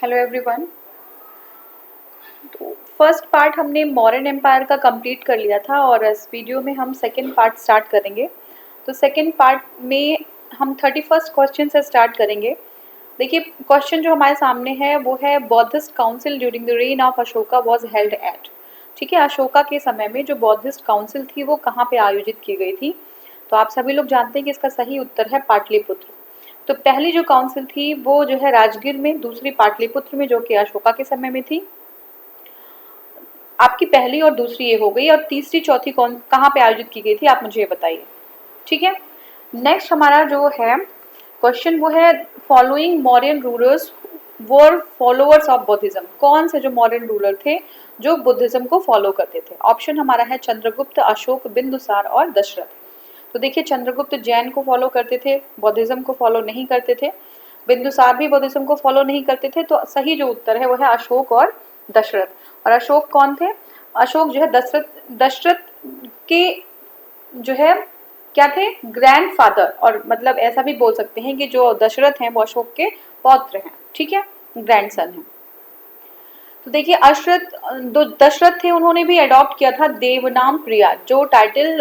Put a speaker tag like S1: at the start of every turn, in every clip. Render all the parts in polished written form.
S1: Hello everyone. तो first part हमने Mauryan empire का कंप्लीट कर लिया था और इस वीडियो में हम सेकंड पार्ट स्टार्ट करेंगे। तो सेकंड पार्ट में हम 31st क्वेश्चन से स्टार्ट करेंगे। देखिए, क्वेश्चन जो हमारे सामने है वो है Buddhist council during the rain of Ashoka was held at. ठीक है, अशोका के समय में जो बौद्धिस्ट काउंसिल थी वो कहाँ पे आयोजित की गई थी? तो आप सभी लोग जानते हैं कि इसका सही उत्तर है पाटलिपुत्र। तो पहली जो काउंसिल थी वो जो है राजगीर में, दूसरी पाटलिपुत्र में जो कि अशोका के समय में थी। आपकी पहली और दूसरी ये हो गई, और तीसरी चौथी कौन कहाँ पे आयोजित की गई थी आप मुझे ये बताइए। ठीक है, नेक्स्ट हमारा जो है क्वेश्चन वो है following Mauryan rulers were followers of Buddhism. कौन से जो मौर्यन रूलर थे जो बुद्धिज्म को फॉलो करते थे? ऑप्शन हमारा है चंद्रगुप्त, अशोक, बिंदुसार और दशरथ। तो देखिए, चंद्रगुप्त जैन को फॉलो करते थे, बुद्धिज्म को फॉलो नहीं करते थे। बिंदुसार भी बुद्धिज्म को फॉलो नहीं करते थे। तो सही जो उत्तर है वो है अशोक और दशरथ। और अशोक कौन थे? अशोक जो है दशरथ के जो है क्या थे? ग्रैंडफादर, और मतलब ऐसा भी बोल सकते हैं कि जो दशरथ हैं वो अशोक के पौत्र हैं। ठीक है, ग्रैंडसन है। तो देखिए, दशरथ थे, उन्होंने भी अडॉप्ट किया था देवनाम प्रिया। जो टाइटल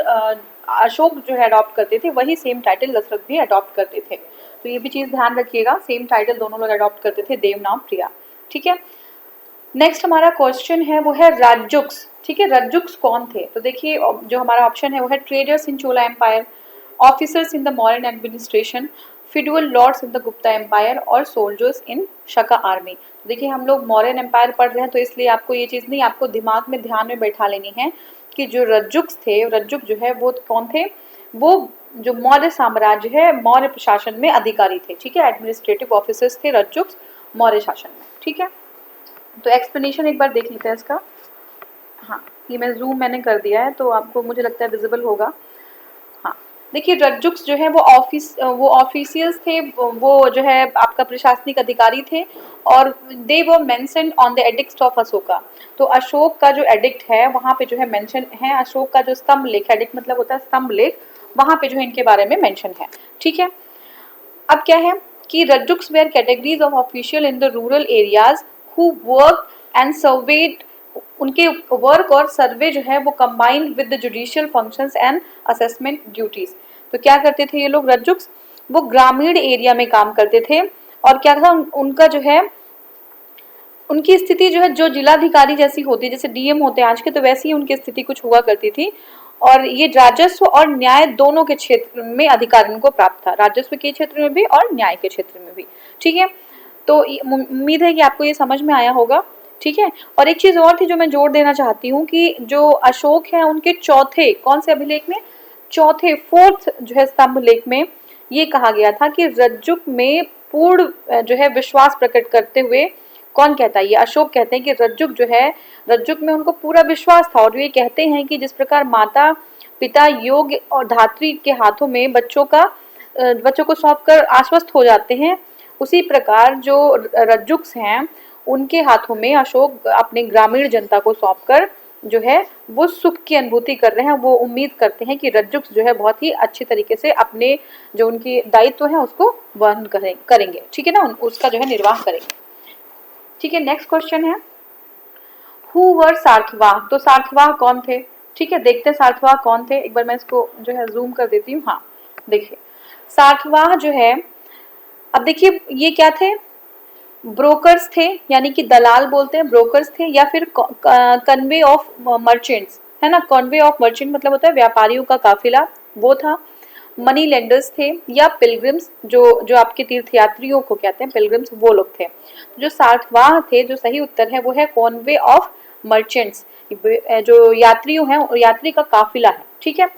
S1: अशोक जो है अडॉप्ट करते थे वही सेम टाइटल दशरथ भी अडॉप्ट करते थे। तो ये भी चीज ध्यान रखिएगा, सेम टाइटल दोनों लोग अडॉप्ट करते थे, देवनाम प्रिया। ठीक है, नेक्स्ट हमारा क्वेश्चन है वो है राजुक्स। ठीक है, राजुक्स कौन थे? तो देखिए, जो हमारा ऑप्शन है वो है traders in Chola empire, officers in the modern administration, feudal lords in the Gupta empire और सोल्जर्स इन शका आर्मी। देखिए, हम लोग मौर्यन एम्पायर पढ़ रहे हैं तो इसलिए आपको ये चीज़ नहीं, आपको दिमाग में ध्यान में बैठा लेनी है कि जो रज्जुक्स थे, रज्जुक जो है वो कौन थे? वो जो मौर्य साम्राज्य है, मौर्य प्रशासन में अधिकारी थे। ठीक है, एडमिनिस्ट्रेटिव ऑफिसर्स थे रज्जुक्स मौर्य शासन में। ठीक है, तो एक्सप्लेनेशन एक बार देख लेते हैं इसका। हाँ, ये मैंने कर दिया है तो आपको मुझे लगता है विजिबल होगा। हाँ, देखिए, रज्जुक्स जो है वो ऑफिशियल्स थे, वो जो है आपका प्रशासनिक अधिकारी थे, और they were mentioned on the edict of Ashoka. तो अशोक का जो एडिक्ट है वहाँ पे जो है मेंशन है, अशोक का जो स्तंभ लेख, एडिक्ट मतलब होता है स्तंभ लेख, वहाँ पे जो है इनके बारे में मेंशन है। ठीक है, अब क्या है कि rajjukas were categories of official in the rural areas who work and served. उनके वर्क और सर्वे जो है वो combined with the judicial functions and assessment duties. तो क्या करते थे ये लोग रज्जुक्स? वो ग्रामीण एरिया में काम करते थे, और क्या था उनका जो है, उनकी स्थिति जो है जो जिलाधिकारी जैसी होती है, जैसे डीएम होते हैं आज के, तो वैसी ही उनकी स्थिति कुछ हुआ करती थी। और ये राजस्व और न्याय दोनों के क्षेत्र में अधिकार इनको प्राप्त था, राजस्व के क्षेत्र में भी और न्याय के क्षेत्र में भी। ठीक है, तो उम्मीद है कि आपको ये समझ में आया होगा। ठीक है, और एक चीज और थी जो मैं जोड़ देना चाहती हूँ कि जो अशोक है उनके चौथे कौन से अभिलेख में, चौथे फोर्थ जो है स्तंभ लेख में ये कहा गया था कि रज्जुक में पूर्ण जो है विश्वास प्रकट करते हुए, कौन कहता है? ये अशोक कहते हैं कि रज्जुक जो है, रज्जुक में उनको पूरा विश्वास था, और ये कहते हैं कि जिस प्रकार माता पिता योग्य और धात्री के हाथों में बच्चों को सौंप कर आश्वस्त हो जाते हैं, उसी प्रकार जो रज्जुक्स हैं उनके हाथों में अशोक अपने ग्रामीण जनता को सौंप कर जो है वो सुख की अनुभूति कर रहे हैं। वो उम्मीद करते हैं कि रज्जुक्स जो है बहुत ही अच्छे तरीके से अपने जो उनकी दायित्व है उसको वहन करेंगे। ठीक है ना, उसका जो है निर्वाह करेंगे। ठीक है, नेक्स्ट क्वेश्चन है हु वर सार्थवाह। तो सार्थवाह कौन थे? ठीक है, देखते हैं सार्थवाह कौन थे। एक बार मैं इसको जो है जूम कर देती हूँ। हाँ, देखिए, सार्थवाह जो है, अब देखिए ये क्या थे? ब्रोकर्स थे, यानी कि दलाल बोलते हैं, ब्रोकर्स थे, या फिर कन्वे ऑफ मर्चेंट्स, है ना। कन्वे ऑफ मर्चेंट मतलब होता है व्यापारियों का काफिला, वो था। मनी लेंडर्स थे, या पिलग्रिम्स, जो आपके तीर्थयात्रियों को कहते हैं पिलग्रिम्स, वो लोग थे। जो सार्थवाह थे, जो सही उत्तर है वो है कॉन्वे ऑफ मर्चेंट्स, जो यात्रियों हैं, यात्री का काफिला है। ठीक है,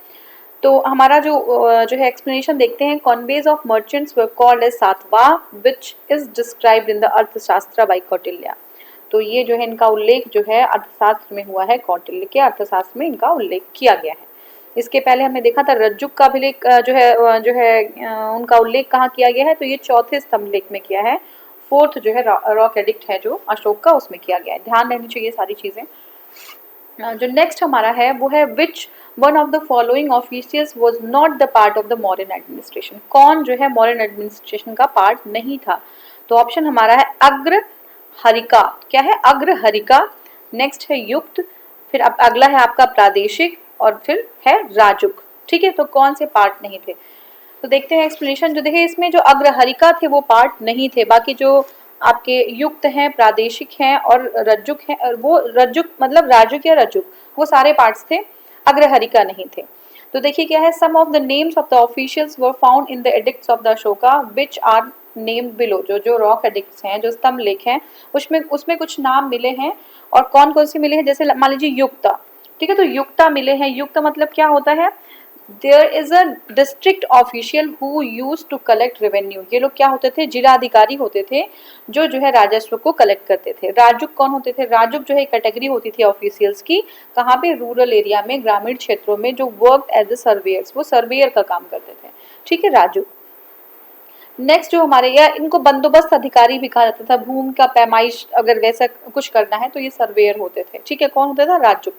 S1: तो हमारा जो है एक्सप्लेनेशन देखते हैं। Convoys of merchants were called as satavaha which is described in the Arthashastra by Kautilya. तो ये जो है इनका उल्लेख जो है अर्थशास्त्र में हुआ है, कौटिल्य के अर्थशास्त्र में इनका उल्लेख किया गया है। इसके पहले हमने देखा था रज्जुक का अभिलेख जो है उनका उल्लेख कहाँ किया गया है? तो ये चौथे स्तंभ लेख में किया है। फोर्थ जो है रॉक एडिक्ट है जो अशोक का, उसमें किया गया है। ध्यान रहनी चाहिए सारी चीजें। जो नेक्स्ट हमारा है वो है which one of the following officials was not the part of the modern administration. कौन जो है मॉडर्न एडमिनिस्ट्रेशन का पार्ट नहीं था? तो ऑप्शन हमारा है अग्र, हरिका, क्या है, अग्र हरिका, नेक्स्ट है युक्त, फिर अब अगला है आपका प्रादेशिक और फिर है राजुक। ठीक है, तो कौन से पार्ट नहीं थे, तो देखते हैं एक्सप्लेनेशन। जो देखिए इसमें जो अग्रहरिका थे वो पार्ट नहीं थे, बाकी जो आपके युक्त हैं, प्रादेशिक हैं और रज्जुक हैं, और वो रज्जुक मतलब राजुक या रज्जुक, वो सारे पार्ट्स थे, अग्रहरिका नहीं थे। तो देखिए क्या है, some of the names of the officials were found in the edicts of the Ashoka which are named below. जो जो रॉक एडिक्ट्स हैं, जो स्तंभ लेख हैं, उसमें उसमें कुछ नाम मिले हैं, और कौन कौन से मिले हैं, जैसे मान लीजिए युक्ता, ठीक है, तो युक्ता मिले हैं। युक्त मतलब क्या होता है, there is a district official who use to collect revenue. ये लोग क्या होते थे, जिला अधिकारी होते थे, जो है राजस्व को कलेक्ट करते थे। राजुक कौन होते थे, राजुक जो है कैटेगरी होती थी ऑफिशियल्स की, कहाँ पे, रूरल एरिया में, ग्रामीण क्षेत्रों में, जो वर्क एज ए सर्वेयर्स, वो सर्वेयर का काम करते थे। ठीक है, राजुक। नेक्स्ट जो हमारे, या इनको बंदोबस्त अधिकारी भी कहा जाता था, भूमि का पैमाइश अगर वैसा कुछ करना है तो ये सर्वेयर होते थे। ठीक है, कौन होता था, राजुक।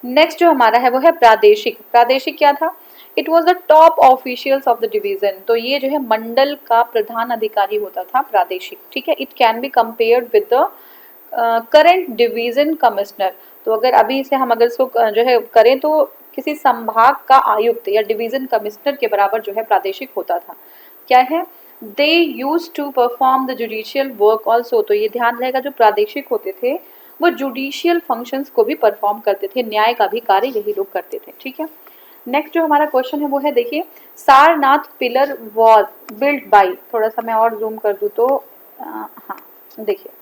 S1: नेक्स्ट जो हमारा है वो है प्रादेशिक। प्रादेशिक क्या था, it was the top officials of the division. तो ये जो है मंडल का प्रधान अधिकारी होता था प्रादेशिक। ठीक है, it can be compared with the current division commissioner. तो अगर अभी से हम अगर इसको जो है करें तो किसी संभाग का आयुक्त या डिवीजन कमिश्नर के बराबर जो है प्रादेशिक होता था। क्या है, they use to perform the judicial work also. तो ये ध्यान रहेगा, जो प्रादेशिक होते थे वो जुडिशियल फंक्शंस को भी परफॉर्म करते थे, न्याय का भी कार्य यही लोग करते थे। ठीक है, नेक्स्ट जो हमारा क्वेश्चन है वो है, देखिए, Sarnath pillar was build by, थोड़ा सा मैं और जूम कर दूं तो हाँ, देखिए,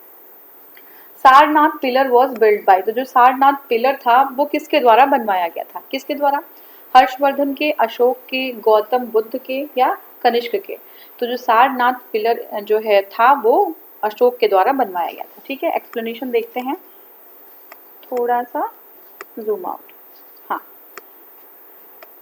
S1: Sarnath pillar was build by. तो जो सारनाथ पिलर था वो किसके द्वारा बनवाया गया था, किसके द्वारा, हर्षवर्धन के, अशोक के, गौतम बुद्ध के या कनिष्क के। तो जो सारनाथ पिलर जो है था वो अशोक के द्वारा बनवाया गया था। ठीक है, एक्सप्लेनेशन देखते हैं, थोड़ा सा जूम आउट। हाँ,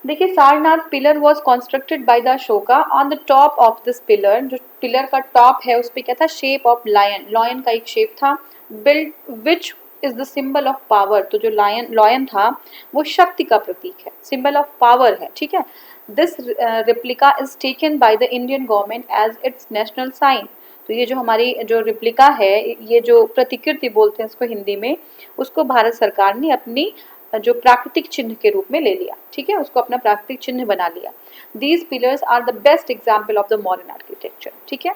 S1: देखिए, Sarnath pillar was constructed by the Ashoka on the top of this pillar. जो पिलर का टॉप है उस पे क्या था, शेप ऑफ लायन, लॉयन का एक शेप था, build which is the symbol of power. तो जो लॉयन था वो शक्ति का प्रतीक है, सिंबल ऑफ पावर है। ठीक है, this replica is taken by the Indian government as its national sign. तो ये जो हमारी जो रिप्लिका है, ये जो प्रतिकृति बोलते हैं इसको हिंदी में, उसको भारत सरकार ने अपनी जो प्राकृतिक चिन्ह के रूप में ले लिया। ठीक है, उसको अपना प्राकृतिक चिन्ह बना लिया। These pillars are the best example of the modern architecture. ठीक है,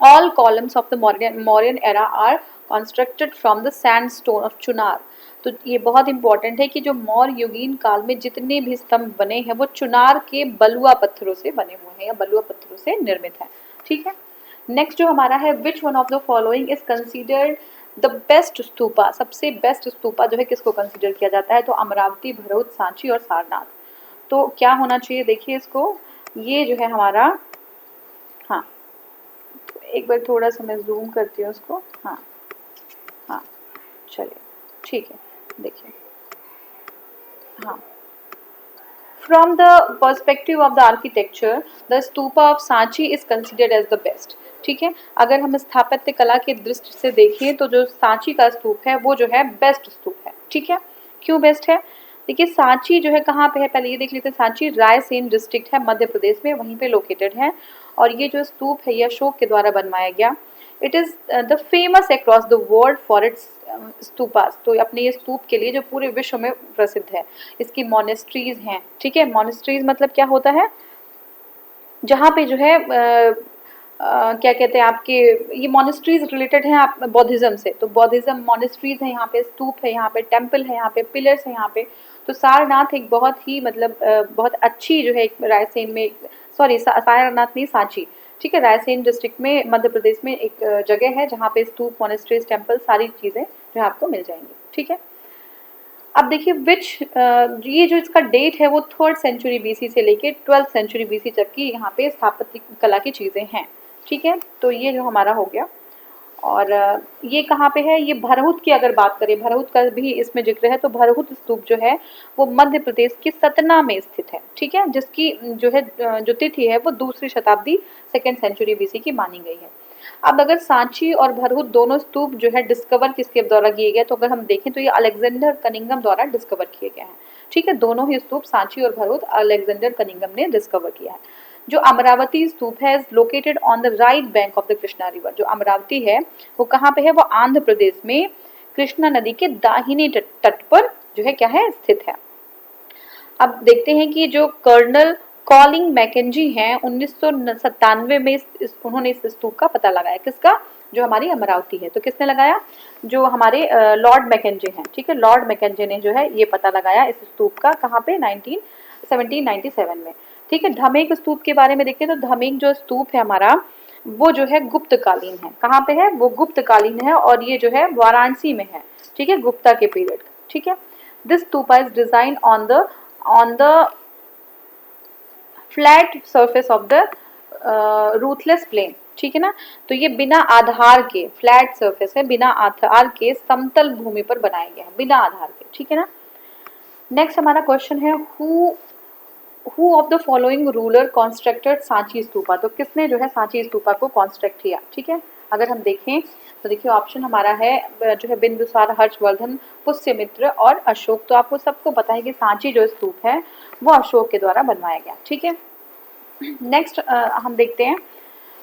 S1: all columns of the Mauryan era are constructed from the sandstone of Chunar. तो ये बहुत इंपॉर्टेंट है कि जो मौर्य युगीन काल में जितने भी स्तंभ बने हैं वो चुनार के बलुआ पत्थरों से बने हुए हैं या बलुआ पत्थरों से निर्मित है। ठीक है, नेक्स्ट जो हमारा है, which one of the following is considered the best stupa. सबसे बेस्ट स्तूपा जो है किसको कंसिडर किया जाता है, तो अमरावती, भरूच, सांची और सारनाथ। तो क्या होना चाहिए, देखिए इसको, ये जो है हमारा, हाँ, एक बार थोड़ा सा मैं जूम करती हूँ उसको। हाँ हाँ, चलिए ठीक है, देखिए, हाँ, from the perspective of the architecture the stupa of Sanchi is considered as the best. ठीक है, अगर हम स्थापत्य कला के दृष्टि से देखें तो जो सांची का स्तूप है वो जो है बेस्ट स्तूप है। ठीक है, क्यों बेस्ट है, देखिए, सांची जो है कहाँ पे है, पहले ये देख लेते हैं। सांची रायसेन डिस्ट्रिक्ट है, मध्य प्रदेश में, वहीं पे लोकेटेड है। और ये जो स्तूप है ये अशोक के द्वारा बनवाया गया। It is the famous across the world for its stupas. तो अपने ये स्तूप के लिए जो पूरे विश्व में प्रसिद्ध है। इसकी मॉनेस्ट्रीज हैं। ठीक है, मॉनेस्ट्रीज मतलब क्या होता है, जहाँ पे जो है क्या कहते हैं आपके, ये मॉनेस्ट्रीज रिलेटेड हैं आप बौद्धिज्म से। तो बौद्धिज्म मॉनेस्ट्रीज है, यहाँ पे स्तूप है, यहाँ पे टेम्पल है, यहाँ पे पिलर्स है यहाँ पे। तो सारनाथ एक बहुत ही मतलब बहुत अच्छी जो है एक रायसेन में, सॉरी सारनाथ नहीं, सांची, ठीक है, रायसेन डिस्ट्रिक्ट में मध्य प्रदेश में एक जगह है जहाँ पे स्तूप, मॉनेस्ट्रीज, टेम्पल, सारी चीज़ें जो है आपको मिल जाएंगी। ठीक है, अब देखिए विच ये जो इसका डेट है वो 3rd सेंचुरी बीसी से लेके 12th सेंचुरी बीसी तक की यहाँ पे स्थापत्य कला की चीज़ें हैं। ठीक है, तो ये जो हमारा हो गया। और ये कहाँ पे है, ये भरहुत की अगर बात करें, भरहुत का भी इसमें जिक्र है। तो भरहुत स्तूप जो है वो मध्य प्रदेश की सतना में स्थित है। ठीक है, जिसकी जो है जो तिथि है वो 2री शताब्दी 2nd सेंचुरी बीसी की मानी गई है। अब अगर सांची और भरहुत दोनों स्तूप जो है डिस्कवर किसके द्वारा किए गए, तो अगर हम देखें तो ये अलेक्जेंडर कनिंघम द्वारा डिस्कवर किए गए हैं। ठीक है, दोनों ही स्तूप सांची और भरहुत अलेक्जेंडर कनिंघम ने डिस्कवर किया है। जो अमरावती स्तूप है is located on the right bank of the Krishna river. जो अमरावती है वो कहाँ पे है, वो आंध्र प्रदेश में कृष्णा नदी के दाहिने तट पर जो है क्या है, स्थित है। अब देखते हैं कि जो कर्नल कॉलिंग मैकेंजी हैं 1997 में उन्होंने इस स्तूप का पता लगाया। किसका, जो हमारी अमरावती है। तो किसने लगाया, जो हमारे लॉर्ड मैकेंजी हैं, ठीक है, लॉर्ड मैकेंजी ने जो है ये पता लगाया इस स्तूप का। कहाँ पे, 1797 में, ठीक है। धमेक स्तूप के बारे में देखते हैं तो धमेक जो स्तूप है हमारा वो जो है गुप्तकालीन है। कहाँ पे है, वो गुप्तकालीन है और ये जो है वाराणसी में है, ठीक है, गुप्ता के पीरियड, ठीक है। This stupa is design on the flat surface of the ruthless plain, ठीक है ना। तो ये बिना आधार के, फ्लैट सरफेस है, बिना आधार के समतल भूमि पर बनाया गया है, बिना आधार के, ठीक है ना। नेक्स्ट हमारा क्वेश्चन है who of the following ruler constructed Sanchi stupa. तो किसने जो है सांची स्तूपा को कॉन्स्ट्रक्ट किया, ठीक है। अगर हम देखें तो देखिए ऑप्शन हमारा है जो है बिंदुसार, हर्षवर्धन, पुष्यमित्र और अशोक। तो आपको सबको पता है कि सांची जो स्तूप है वो अशोक के द्वारा बनवाया गया, ठीक है। नेक्स्ट हम देखते हैं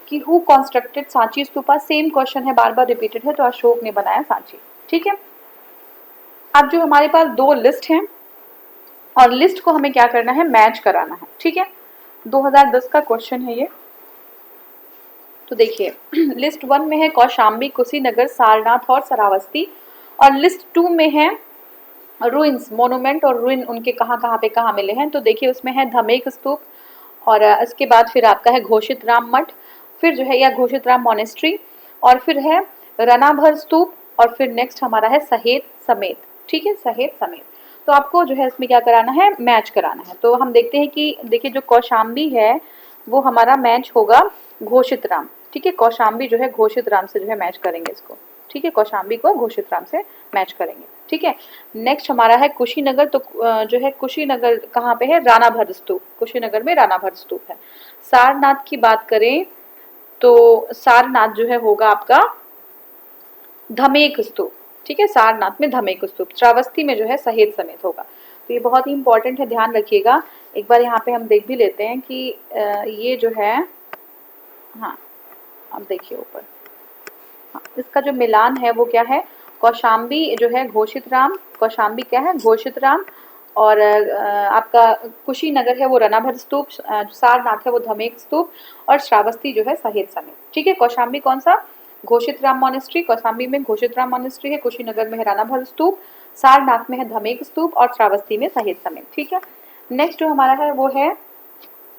S1: कि who constructed Sanchi stupa. Same question है, बार बार रिपीटेड है, तो अशोक ने बनाया सांची, ठीक है। अब जो हमारे पास दो लिस्ट हैं और लिस्ट को हमें क्या करना है, मैच कराना है, ठीक है। 2010 का क्वेश्चन है ये। तो देखिए लिस्ट 1 में है कौशाम्बी, कुशीनगर, सारनाथ और श्रावस्ती, और लिस्ट 2 में है रुइंस, मोनूमेंट और रुइन उनके कहाँ पे कहाँ मिले हैं। तो देखिए उसमें है धमेक स्तूप, और इसके बाद फिर आपका है घोषित राम मठ, फिर जो है या घोषित राम मोनेस्ट्री, और फिर है रनाभर स्तूप, और फिर नेक्स्ट हमारा है सहेत समेत, ठीक है, सहेत समेत। तो आपको जो है इसमें क्या कराना है, मैच कराना है। तो हम देखते हैं कि देखिए जो कौशाम्बी है वो हमारा मैच होगा घोषित राम, ठीक है। कौशाम्बी जो है घोषित राम से जो है मैच करेंगे इसको, ठीक है, कौशाम्बी को घोषित राम से मैच करेंगे, ठीक है। नेक्स्ट हमारा है कुशीनगर। तो जो है कुशीनगर कहाँ पे है, रानाभर स्तूप, कुशीनगर में रानाभर स्तूप है। सारनाथ की बात करें तो सारनाथ जो है होगा आपका धमेक स्तूप, ठीक है, सारनाथ में धमेक स्तूप। श्रावस्ती में जो है सहेत समेत होगा। तो ये बहुत ही इंपॉर्टेंट है, ध्यान रखिएगा। एक बार यहाँ पे हम देख भी लेते हैं कि ये जो है, हाँ अब देखिए ऊपर, हाँ इसका जो मिलान है वो क्या है, कौशाम्बी जो है घोषित राम, कौशाम्बी क्या है घोषित राम, और आपका कुशीनगर है वो रनाभर स्तूप, सारनाथ है वो धमेक स्तूप, और श्रावस्ती जो है सहेत समेत, ठीक है। कौशाम्बी कौन सा, घोषित राम मोनेस्ट्री, कौशाम्बी में घोषित राम मोनेस्ट्री है, कुशीनगर में है रानाभर स्तूप, सारनाथ में है धमेक स्तूप, और श्रावस्ती में सहेत समेत, ठीक है। नेक्स्ट जो हमारा है वो है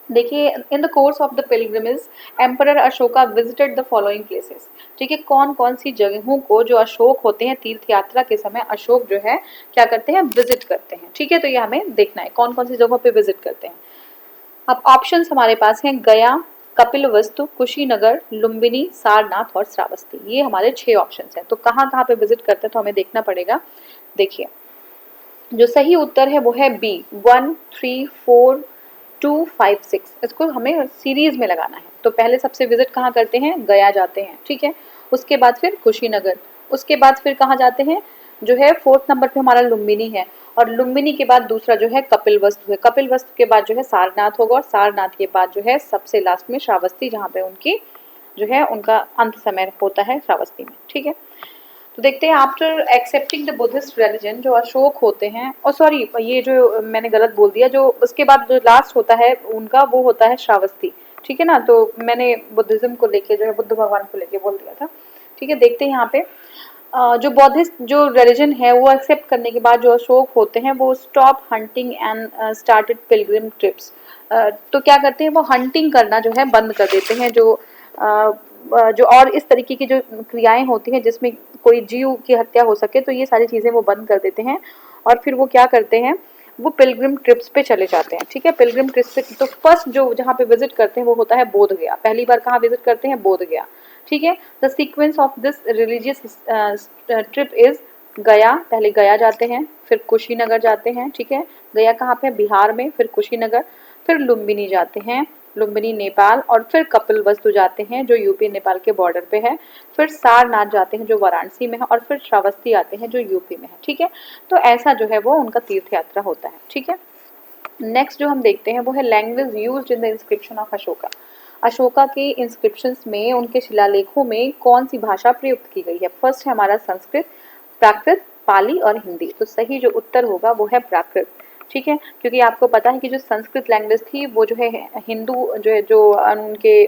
S1: देखिए in the course of the pilgrimage emperor Ashoka visited the following places, ठीक है। कौन कौन सी जगहों को जो अशोक होते हैं तीर्थ यात्रा के समय अशोक जो है क्या करते हैं, विजिट करते हैं, ठीक है। तो ये हमें देखना है कौन कौन सी जगहों पे विजिट करते हैं। अब ऑप्शंस हमारे पास हैं गया, कपिलवस्तु, कुशीनगर, लुम्बिनी, सारनाथ और श्रावस्ती। ये हमारे 6 ऑप्शंस हैं। तो कहाँ कहाँ पे विजिट करते हैं तो हमें देखना पड़ेगा। देखिए जो सही उत्तर है वो है बी, 1, 3, 4, 2, 5, 6। इसको हमें सीरीज में लगाना है। तो पहले सबसे विजिट कहाँ करते हैं, गया जाते हैं, ठीक है। उसके बाद फिर कुशीनगर, उसके बाद फिर कहाँ जाते हैं, जो है 4th नंबर पे हमारा लुम्बिनी है, और लुम्बिनी के बाद दूसरा जो है कपिलवस्तु है, कपिलवस्तु के बाद जो है सारनाथ होगा, और सारनाथ के बाद जो है सबसे लास्ट में श्रावस्ती, जहाँ पे उनकी जो है उनका अंत समय होता है श्रावस्ती में, ठीक है। तो देखते हैं after accepting the Buddhist religion जो अशोक होते हैं, और सॉरी ये जो मैंने गलत बोल दिया, जो उसके बाद जो लास्ट होता है उनका वो होता है श्रावस्ती, ठीक है ना। तो मैंने बुद्धिज्म को लेके जो है बुद्ध भगवान को लेके बोल दिया था, ठीक है। देखते हैं यहाँ पे जो बौद्धिस्ट जो रिलीजन है वो एक्सेप्ट करने के बाद जो अशोक होते हैं वो stop hunting and started Pilgrim trips. तो क्या करते हैं वो हंटिंग करना जो है बंद कर देते हैं, जो और इस तरीके की जो क्रियाएं होती हैं जिसमें कोई जीव की हत्या हो सके, तो ये सारी चीज़ें वो बंद कर देते हैं। और फिर वो क्या करते हैं, वो पिलग्रिम ट्रिप्स पे चले जाते हैं, ठीक है। पिलग्रिम ट्रिप्स पे तो फर्स्ट जो जहाँ पे विजिट करते हैं वो होता है बोध गया। पहली बार कहाँ विजिट करते हैं, बोध गया, ठीक है। The sequence of this religious trip is गया, पहले गया जाते हैं, फिर कुशीनगर जाते हैं, ठीक है। गया कहाँ पे, बिहार में, फिर कुशीनगर, फिर लुम्बिनी जाते हैं, लुम्बिनी नेपाल, और फिर कपिलवस्तु जाते हैं जो यूपी नेपाल के बॉर्डर पे है, फिर सारनाथ जाते हैं जो वाराणसी में है, और फिर श्रावस्ती आते हैं जो यूपी में है, ठीक है। तो ऐसा जो है वो उनका तीर्थ यात्रा होता है, ठीक है। नेक्स्ट जो हम देखते हैं वो है language used in the inscription of Ashoka. Ashoka के इंस्क्रिप्शंस में, उनके शिलालेखों में कौन सी भाषा प्रयुक्त की गई है? फर्स्ट है हमारा संस्कृत, प्राकृत, पाली और हिंदी। तो सही जो उत्तर होगा वो है प्राकृत। ठीक है, क्योंकि आपको पता है कि जो संस्कृत लैंग्वेज थी वो जो है हिंदू जो है जो उनके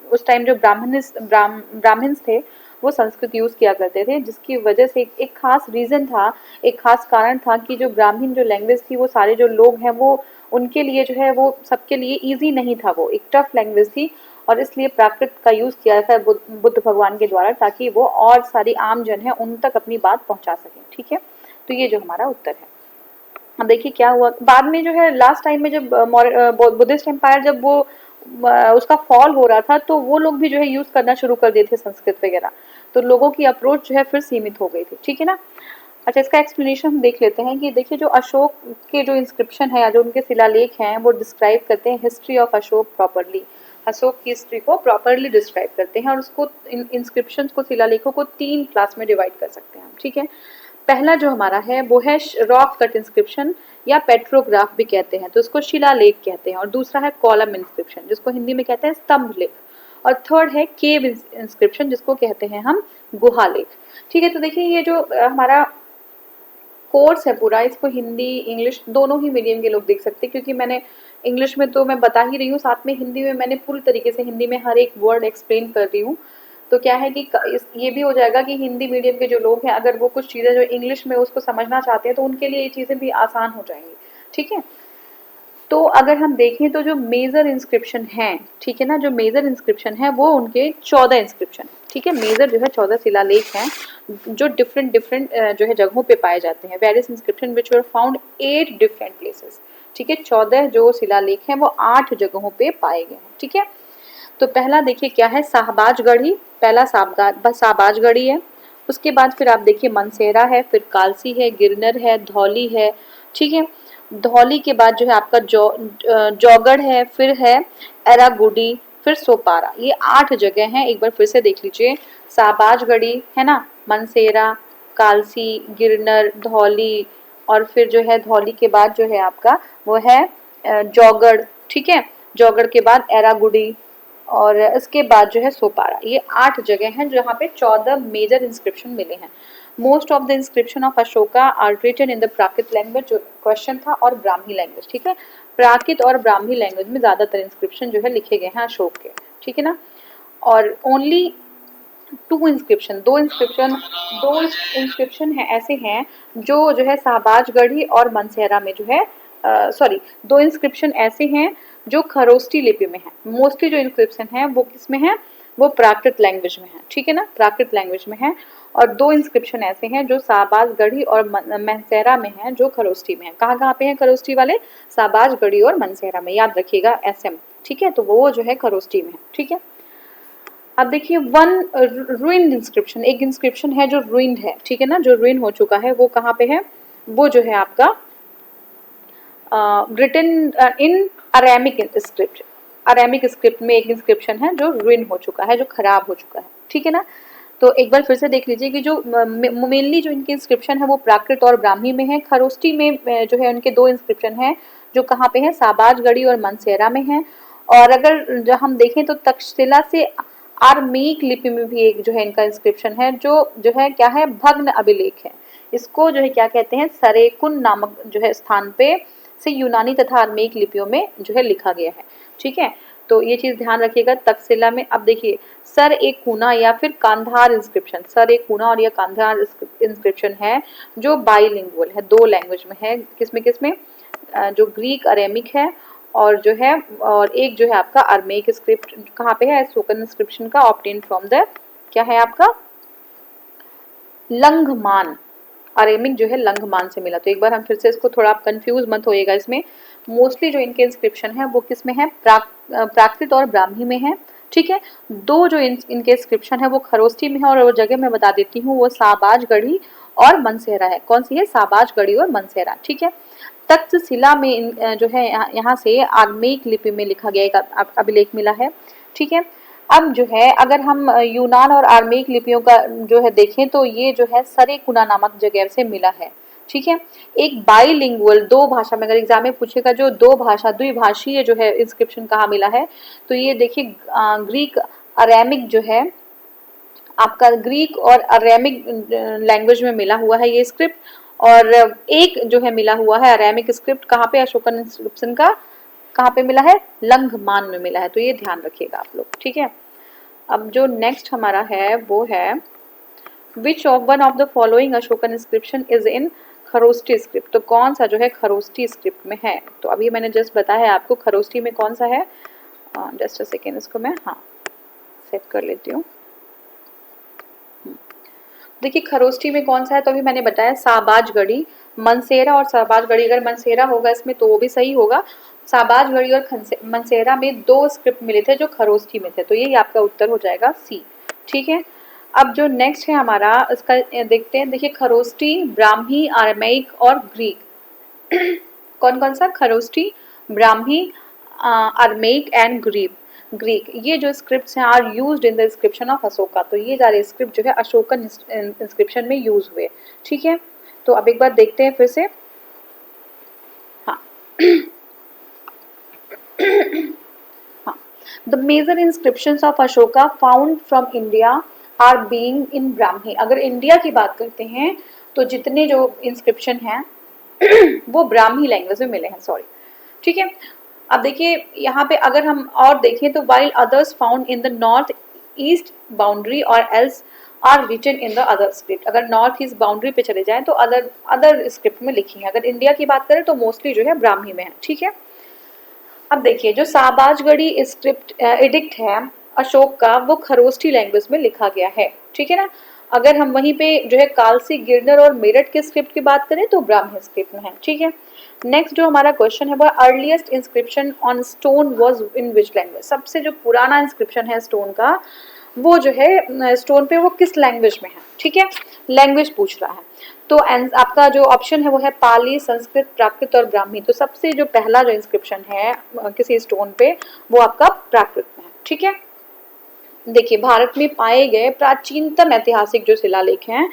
S1: उस टाइम जो ब्राह्मण्स थे वो संस्कृत यूज किया करते थे, जिसकी वजह से एक खास रीजन था, एक खास कारण था कि जो ब्राह्मण जो लैंग्वेज थी वो सारे जो लोग हैं वो उनके लिए जो है वो सबके लिए इजी नहीं था, वो एक टफ लैंग्वेज थी और इसलिए प्राकृत का यूज किया था बुद्ध भगवान के द्वारा, ताकि वो और सारी आम जन है उन तक अपनी बात पहुंचा सकें। ठीक है, तो ये जो हमारा उत्तर है। अब देखिए क्या हुआ बाद में जो है लास्ट टाइम में जब बुद्धिस्ट एम्पायर जब वो उसका फॉल हो रहा था तो वो लोग भी जो है यूज करना शुरू कर दिए थे संस्कृत वगैरह, तो लोगों की अप्रोच जो है फिर सीमित हो गई थी। ठीक है ना। अच्छा, इसका एक्सप्लेनेशन हम देख लेते हैं कि देखिए जो अशोक के जो इंस्क्रिप्शन है या जो उनके शिलालेख हैं वो डिस्क्राइब करते हैं history of Ashok properly. Ashok की हिस्ट्री को प्रॉपरली डिस्क्राइब करते हैं और उसको इंस्क्रिप्शन को, शिलालेखों को 3 क्लास में डिवाइड कर सकते हैं हम। ठीक है, पहला जो हमारा है वो है रॉक कट इंस्क्रिप्शन या पेट्रोग्राफ भी कहते हैं, तो उसको शिलालेख कहते हैं। और दूसरा है कॉलम इंस्क्रिप्शन जिसको हिंदी में कहते हैं स्तंभ लेख। और थर्ड है केव इंस्क्रिप्शन जिसको कहते हैं हम गुहा लेख। ठीक है, तो देखिए ये जो हमारा कोर्स है पूरा, इसको हिंदी इंग्लिश दोनों ही मीडियम के लोग देख सकते हैं, क्योंकि मैंने इंग्लिश में तो मैं बता ही रही हूँ, साथ में हिंदी में मैंने पूरी तरीके से हिंदी में हर एक वर्ड एक्सप्लेन कर रही हूँ। तो क्या है कि ये भी हो जाएगा कि हिंदी मीडियम के जो लोग हैं अगर वो कुछ चीज़ें जो इंग्लिश में उसको समझना चाहते हैं तो उनके लिए ये चीज़ें भी आसान हो जाएंगी। ठीक है, तो अगर हम देखें तो जो मेजर इंस्क्रिप्शन हैं, ठीक है ना, जो मेजर इंस्क्रिप्शन है वो उनके 14 इंस्क्रिप्शन। ठीक है, मेजर जो है 14 शिलालेख हैं जो डिफरेंट जो है जगहों पे पाए जाते हैं। Various inscription which were found 8 different places. ठीक है, 14 जो शिलालेख हैं वो 8 जगहों पे पाए गए हैं। ठीक है, तो पहला देखिए क्या है, शाहबाजगढ़ी, पहला शाहबाजगढ़ी है। उसके बाद फिर आप देखिए मनसेरा है, फिर कालसी है, गिरनर है, धौली है। ठीक है, धौली के बाद जो है आपका जौगढ़ है, फिर है एरागुडी, फिर सोपारा। ये 8 जगह हैं, एक बार फिर से देख लीजिए। शाहबाजगढ़ी है ना, मनसेरा, कालसी, गिरनर, धौली और फिर जो है धौली के बाद जो है आपका वो है जौगढ़। ठीक है, जौगढ़ के बाद एरागुडी और इसके बाद जो है सोपारा। ये 8 जगह हैं जहाँ पे 14 मेजर इंस्क्रिप्शन मिले हैं। Most of the inscription of Ashoka are written in the Prakrit language, जो क्वेश्चन था, और ब्राह्मी लैंग्वेज। ठीक है, प्राकृत और ब्राह्मी लैंग्वेज में ज्यादातर इंस्क्रिप्शन जो है लिखे गए हैं अशोक के। ठीक है ना, और ओनली 2 इंस्क्रिप्शन, दो इंस्क्रिप्शन है ऐसे हैं जो है शाहबाजगढ़ी और मनसेरा में जो है सॉरी 2 इंस्क्रिप्शन ऐसे हैं जो खरोष्टी लिपि में है। मोस्टली जो इंस्क्रिप्शन है वो किस में है, वो प्राकृत लैंग्वेज में है। ठीक है ना, प्राकृत लैंग्वेज में है। और 2 इंस्क्रिप्शन ऐसे हैं जो शाहबाजगढ़ी और मनसेरा में हैं जो खरोष्टी में है। कहाँ कहाँ पे हैं खरोष्टी वाले? शाहबाजगढ़ी और मनसेरा में, याद रखिएगा SM। ठीक है, तो वो जो है खरोष्टी में है। ठीक है, अब देखिए वन रुइंड इंस्क्रिप्शन, एक इंस्क्रिप्शन है जो रुइंड है। ठीक है ना, जो रुइन हो चुका है वो कहाँ पे है, वो जो है आपका written in Aramaic script. Aramaic script में एक इंस्क्रिप्शन है जो रुइन हो चुका है, जो खराब हो चुका है। ठीक है ना, तो एक बार फिर से देख लीजिए कि जो मेनली जो इनके इंस्क्रिप्शन है वो प्राकृत और ब्राह्मी में है। खरोष्टी में जो है उनके 2 इंस्क्रिप्शन है जो कहाँ पे है, शाहबाजगढ़ी और मनसेरा में है। और अगर जो हम देखें तो तक्षशिला से आर्मीक लिपि में भी एक जो है इनका इंस्क्रिप्शन है जो है क्या है, भग्न अभिलेख है। इसको जो है क्या कहते हैं, सरेकुन नामक जो है स्थान पे से यूनानी तथा आर्मेक लिपियों में जो है लिखा गया है। ठीक है, तो ये चीज ध्यान रखिएगा तक्षशिला में। अब देखिए सर एक कूना या फिर कांधार इंस्क्रिप्शन, सर एक कूना और या कांधार इंस्क्रिप्शन है जो बाइलिंगुअल है, 2 लैंग्वेज में है। किसमें किसमें, जो ग्रीक अरेमिक है और जो है और एक जो है आपका अरमेक स्क्रिप्ट। कहाँ पे है, स्पोकन इंस्क्रिप्शन का ऑब्टेन फ्रॉम द क्या है आपका लंघमान। अरेमिक जो है लंघमान से मिला। तो एक बार हम फिर से इसको थोड़ा आप कंफ्यूज मत होइएगा। इसमें मोस्टली जो इनके इंस्क्रिप्शन है वो किस में है, प्राकृत और ब्राह्मी में है। ठीक है, 2 जो इनके इंस्क्रिप्शन है वो खरोष्टी में है और वो जगह मैं बता देती हूँ, वो शाहबाजगढ़ी और मनसेरा है। कौन सी है, शाहबाजगढ़ी और मनसेरा। ठीक है, तक्षशिला में जो है यहाँ से आर्मेक लिपि में लिखा गया एक अभिलेख मिला है। ठीक है, अब जो है अगर हम यूनान और आर्मेक लिपियों का जो है देखें तो ये जो है सरेकुना नामक जगह से मिला है। ठीक है। एक बाईलिंगुअल, दो भाषा में, अगर एग्जाम में पूछेगा जो दो भाषा द्विभाषीय जो है इंस्क्रिप्शन कहाँ मिला है, तो ये देखिए ग्रीक अरेमिक जो है आपका, ग्रीक और अरेमिक लैंग्वेज में मिला हुआ है ये स्क्रिप्ट। और एक जो है मिला हुआ है अरेमिक स्क्रिप्ट कहाँ पे, अशोकन इंस्क्रिप्शन का कहाँ पे मिला है, लंघमान में मिला है, तो ये ध्यान रखिएगा आप लोग, ठीक है। अब जो नेक्स्ट हमारा है वो है which of one of the following Ashokan inscription is in Kharosthi script, तो कौन सा जो है खरोष्टी स्क्रिप्ट में है, तो अभी मैंने जस्ट बताया है आपको खरोष्टी में कौन सा है। जस्ट अ सेकेंड, इसको मैं हाँ सेट कर लेती हूँ। देखिए खरोष्टी में कौन सा है, तो अभी मैंने बताया साबाजगढ़ी, मनसेरा और साबाजगढ़ी, अगर मनसेरा होगा इसमें तो वो भी सही होगा। साबाजगढ़ी और मनसेरा में दो स्क्रिप्ट मिले थे जो खरोष्टी में थे, तो यही आपका उत्तर हो जाएगा सी, ठीक है। अब जो नेक्स्ट है हमारा इसका देखते हैं, देखिए खरोष्टी, ब्राह्मी, आरमेइक और ग्रीक कौन कौन सा, Kharoshthi, Brahmi, Aramaic and Greek, ये जो स्क्रिप्ट्स हैं are used in the inscription of Ashoka, तो ये सारे स्क्रिप्ट जो है अशोकन इंस्क्रिप्शन में यूज हुए, ठीक है। तो अब एक बार देखते हैं फिर से, हाँ हाँ, the major inscriptions of Ashoka found from India are being in Brahmi, अगर इंडिया की बात करते हैं तो जितने जो इंस्क्रिप्शन हैं वो ब्राह्मी लैंग्वेज में मिले हैं, सॉरी, ठीक है। अब देखिए यहाँ पे अगर हम और देखें तो while others found in the north east boundary और else are written in the other script, अगर नॉर्थ ईस्ट बाउंड्री पे चले जाएं तो अदर स्क्रिप्ट में लिखी है, अगर इंडिया की बात करें तो मोस्टली जो है ब्राह्मी में है, ठीक है। अब देखिए जो साबाजगढ़ी स्क्रिप्ट एडिक्ट है अशोक का, वो खरोष्टी लैंग्वेज में लिखा गया है, ठीक है ना। अगर हम वहीं पे जो है कालसी, गिरनर और मेरठ के स्क्रिप्ट की बात करें तो ब्राह्मी स्क्रिप्ट में है, ठीक है। नेक्स्ट जो हमारा क्वेश्चन है वो earliest inscription on stone was in which language, सबसे जो पुराना इंस्क्रिप्शन है स्टोन का वो जो है स्टोन पे वो किस लैंग्वेज में है, ठीक है, लैंग्वेज पूछ रहा है। तो आपका जो ऑप्शन है वो है पाली, संस्कृत, प्राकृत और ब्राह्मी, तो सबसे जो पहला जो इंस्क्रिप्शन है किसी स्टोन पे वो आपका प्राकृत में है, ठीक है। देखिए भारत में पाए गए प्राचीनतम ऐतिहासिक जो शिलालेख हैं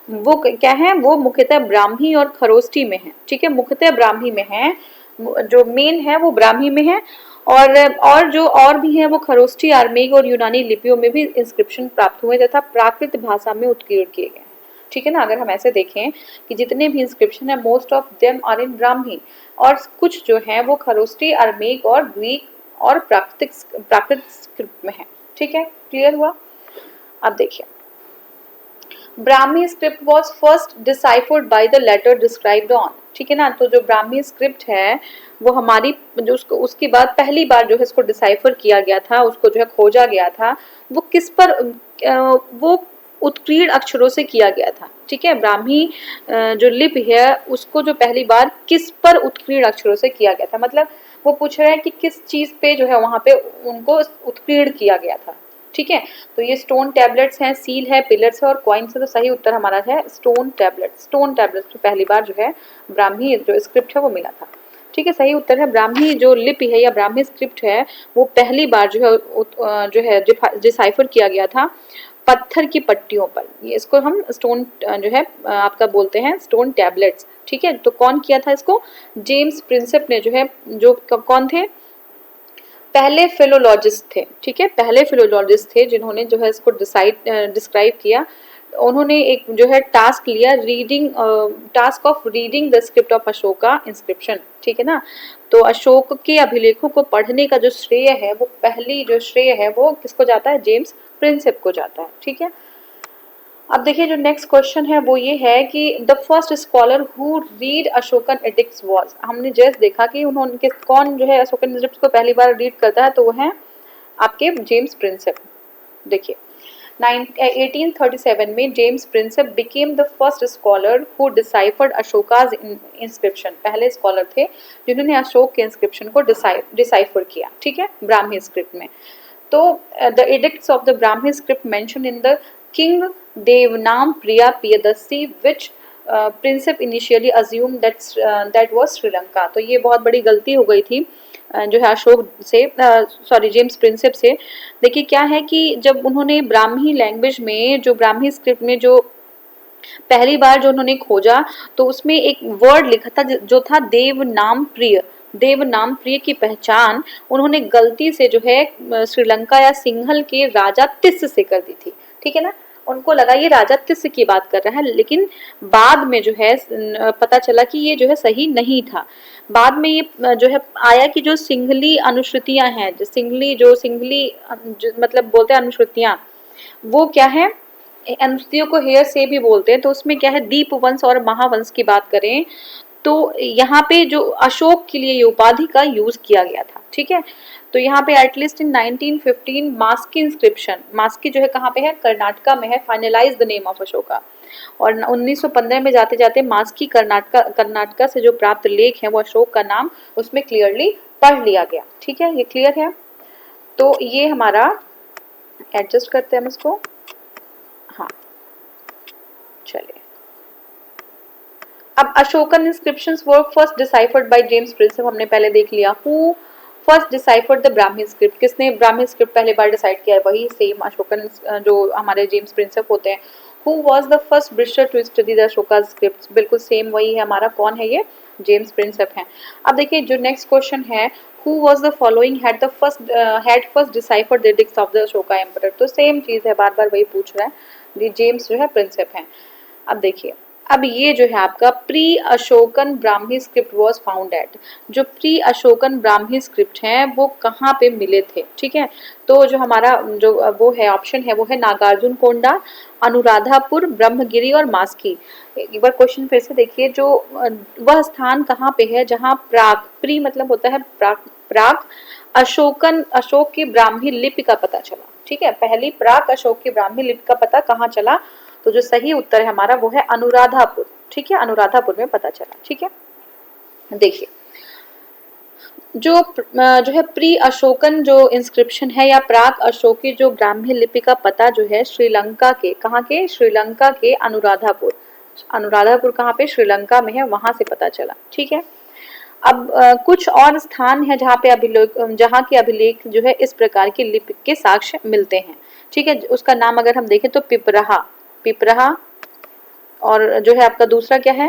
S1: वो क्या है, वो मुख्यतः ब्राह्मी और खरोष्टी में है, ठीक है, मुख्यतः ब्राह्मी में है, जो मेन है वो ब्राह्मी में है, और जो और भी है वो खरोष्टी, आर्मेनिक और यूनानी लिपियों में भी इंस्क्रिप्शन प्राप्त हुए तथा प्राकृत भाषा में उत्कीर्ण किए गए, ठीक है ना। अगर हम ऐसे देखें कि जितने भी इंस्क्रिप्शन है most of them are in Brahmi, और कुछ जो है वो खरोष्टी, आर्मेनिक और ग्रीक और प्राकृत स्क्रिप्ट में है, ठीक है, क्लियर हुआ। अब देखिए Brahmi script was first deciphered by the letter described on, ठीक है ना। तो जो ब्राह्मी स्क्रिप्ट है वो हमारी जो उसके बाद पहली बार जो है इसको डिसाइफर किया गया था, उसको जो है खोजा गया था, वो किस पर वो उत्कीर्ण अक्षरों से किया गया था, ठीक है। ब्राह्मी जो लिपि है उसको जो पहली बार किस पर उत्कीर्ण अक्षरों से किया गया था, मतलब वो पूछ रहे हैं कि किस चीज पे जो है वहां पे उनको उत्कीर्ण किया गया था, ठीक है। तो ये स्टोन टैबलेट्स हैं, सील है, पिलर्स है और कॉइन्स है, तो सही उत्तर हमारा है स्टोन टैबलेट्स। स्टोन टैबलेट्स पहली बार जो है ब्राह्मी जो स्क्रिप्ट है वो मिला था, ठीक है, सही उत्तर है। ब्राह्मी जो लिपि है या ब्राह्मी स्क्रिप्ट है वो पहली बार जो है डिसाइफर किया गया था पत्थर की पट्टियों पर, ये इसको हम स्टोन जो है आपका बोलते हैं स्टोन टैबलेट्स, ठीक है। तो कौन किया था इसको, जेम्स प्रिंसेप ने जो है, जो कौन थे, पहले फिलोलॉजिस्ट थे, ठीक है, पहले फिलोलॉजिस्ट थे जिन्होंने जो है इसको डिस्क्राइब किया। उन्होंने एक जो है टास्क लिया, task of reading the script of Ashoka inscription, ठीक है ना। तो अशोक के अभिलेखों को पढ़ने का जो श्रेय है वो पहली जो श्रेय है वो किसको जाता है, जेम्स प्रिंसेप को जाता है, ठीक है। अब देखिए जो नेक्स्ट क्वेश्चन है वो ये है कि the first scholar who read Ashokan addicts was, हमने जस्ट देखा कि उन्होंने कौन जो है अशोकन एडिक्ट्स को पहली बार रीड करता है, तो वो है आपके जेम्स प्रिंसेप। देखिए 1837 में James Prinsep became the first scholar who deciphered Ashoka's inscription, पहले स्कॉलर थे जिन्होंने अशोक के इंस्क्रिप्शन को डिसाइफर किया, ठीक है, ब्राह्मी स्क्रिप्ट में। तो the edicts of the Brahmi script mention in the king देवनाम Priya Piyadassi which Prinsep initially assume that was Sri Lanka, तो ये बहुत बड़ी गलती हो गई थी जो है अशोक से, सॉरी जेम्स प्रिंसेप से। देखिए क्या है कि जब उन्होंने ब्राह्मी लैंग्वेज में जो ब्राह्मी स्क्रिप्ट में जो पहली बार जो उन्होंने खोजा तो उसमें एक वर्ड लिखा था जो था देवनाम प्रिय। देवनाम प्रिय की पहचान उन्होंने गलती से जो है श्रीलंका या सिंहल के राजा तिस्स से कर दी थी, ठीक है ना। उनको लगा ये राजा तिस्स की बात कर रहा है, लेकिन बाद में जो है पता चला कि ये जो है सही नहीं था। बाद में ये जो है आया कि जो सिंहली अनुश्रुतियां हैं, जो सिंहली मतलब बोलते हैं अनुश्रुतियां, वो क्या है, अनुश्रुतियों को हेयर से भी बोलते हैं। तो उसमें क्या है, दीप वंश और महावंश की बात करें तो यहाँ पे जो अशोक के लिए ये उपाधि का यूज किया गया था, ठीक है। तो यहाँ पे एटलीस्ट इन 1915 मास्की इंस्क्रिप्शन, मास्की जो है कहाँ पे है, कर्नाटका में है, finalize the name of Ashoka. और 1915 में जाते जाते मास्की कर्नाटका से जो प्राप्त लेख है वो अशोक का नाम उसमें क्लियरली पढ़ लिया गया, ठीक है। ये क्लियर है। तो ये हमारा एडजस्ट करते हैं हम इसको, हाँ चलिए। अब Ashokan inscriptions were first deciphered by James Prinsep, हमने पहले देख लिया। Who first deciphered the Brahmi script, किसने ब्राह्मी स्क्रिप्ट पहले बार डिसाइड किया है, वही सेम अशोकन जो हमारे जेम्स प्रिंसेप होते हैं। Who was the first Britisher to study the Ashoka script, बिल्कुल सेम वही है हमारा, कौन है ये, जेम्स प्रिंसेप हैं। अब देखिए जो नेक्स्ट क्वेश्चन है, who was the following had first deciphered the edicts of the Ashoka emperor, तो सेम चीज है, बार बार वही पूछ रहा है, जेम्स जो है प्रिंसेप हैं। अब देखिए, अब ये जो है आपका pre Ashokan Brahmi script was found at, जो प्री अशोकन ब्राह्मी स्क्रिप्ट हैं वो कहाँ पे मिले थे, ठीक है। तो जो हमारा जो वो है ऑप्शन है वो है नागार्जुन कोंडा, अनुराधापुर, ब्रह्मगिरी और मास्की। एक बार क्वेश्चन फिर से देखिए, जो वह स्थान कहाँ पे है जहाँ प्राक, प्री मतलब होता है प्राक अशोकन, अशोक की ब्राह्मी लिपि का पता चला, ठीक है। पहली प्राक अशोक की ब्राह्मी लिपि का पता कहाँ चला, तो जो सही उत्तर है हमारा वो है अनुराधापुर, ठीक है, अनुराधापुर में पता चला, ठीक है। देखिए जो है प्री अशोकन जो इंस्क्रिप्शन है या प्राक अशोकी जो ब्राह्मी लिपि का पता जो है श्रीलंका के, कहाँ के, श्रीलंका के अनुराधापुर, अनुराधापुर कहाँ पे, श्रीलंका में है, वहां से पता चला, ठीक है। अब कुछ और स्थान है जहाँ पे अभिलेख, जहाँ के अभिलेख जो है इस प्रकार की लिपि के साक्ष्य मिलते हैं, ठीक है। उसका नाम अगर हम देखें तो पिपराहा, पिपराहा, और जो है आपका दूसरा क्या है,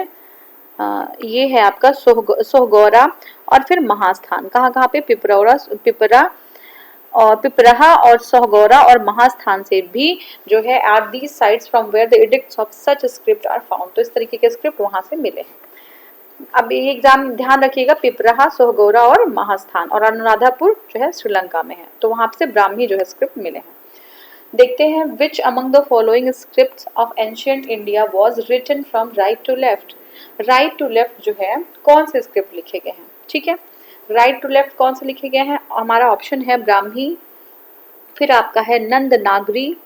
S1: ये है आपका सोहगौरा, और फिर महास्थान, कहाँ कहाँ पे, पिपराहा और सोहगौरा और महास्थान से भी जो है are these sites from where the edicts of such script are found, तो इस तरीके के स्क्रिप्ट वहां से मिले हैं। अब ये एग्जाम ध्यान रखिएगा, पिपराहा, सोहगौरा और महास्थान, और अनुराधापुर जो है श्रीलंका में है, तो वहां से ब्राह्मी जो है स्क्रिप्ट मिले हैं। देखते हैं which among the following scripts of ancient India was written from right to left, right to left जो है कौन से स्क्रिप्ट लिखे गए हैं, ठीक है। राइट टू लेफ्ट कौन से लिखे गए हैं, हमारा ऑप्शन है ब्राह्मी, फिर आपका है नंद नागरी,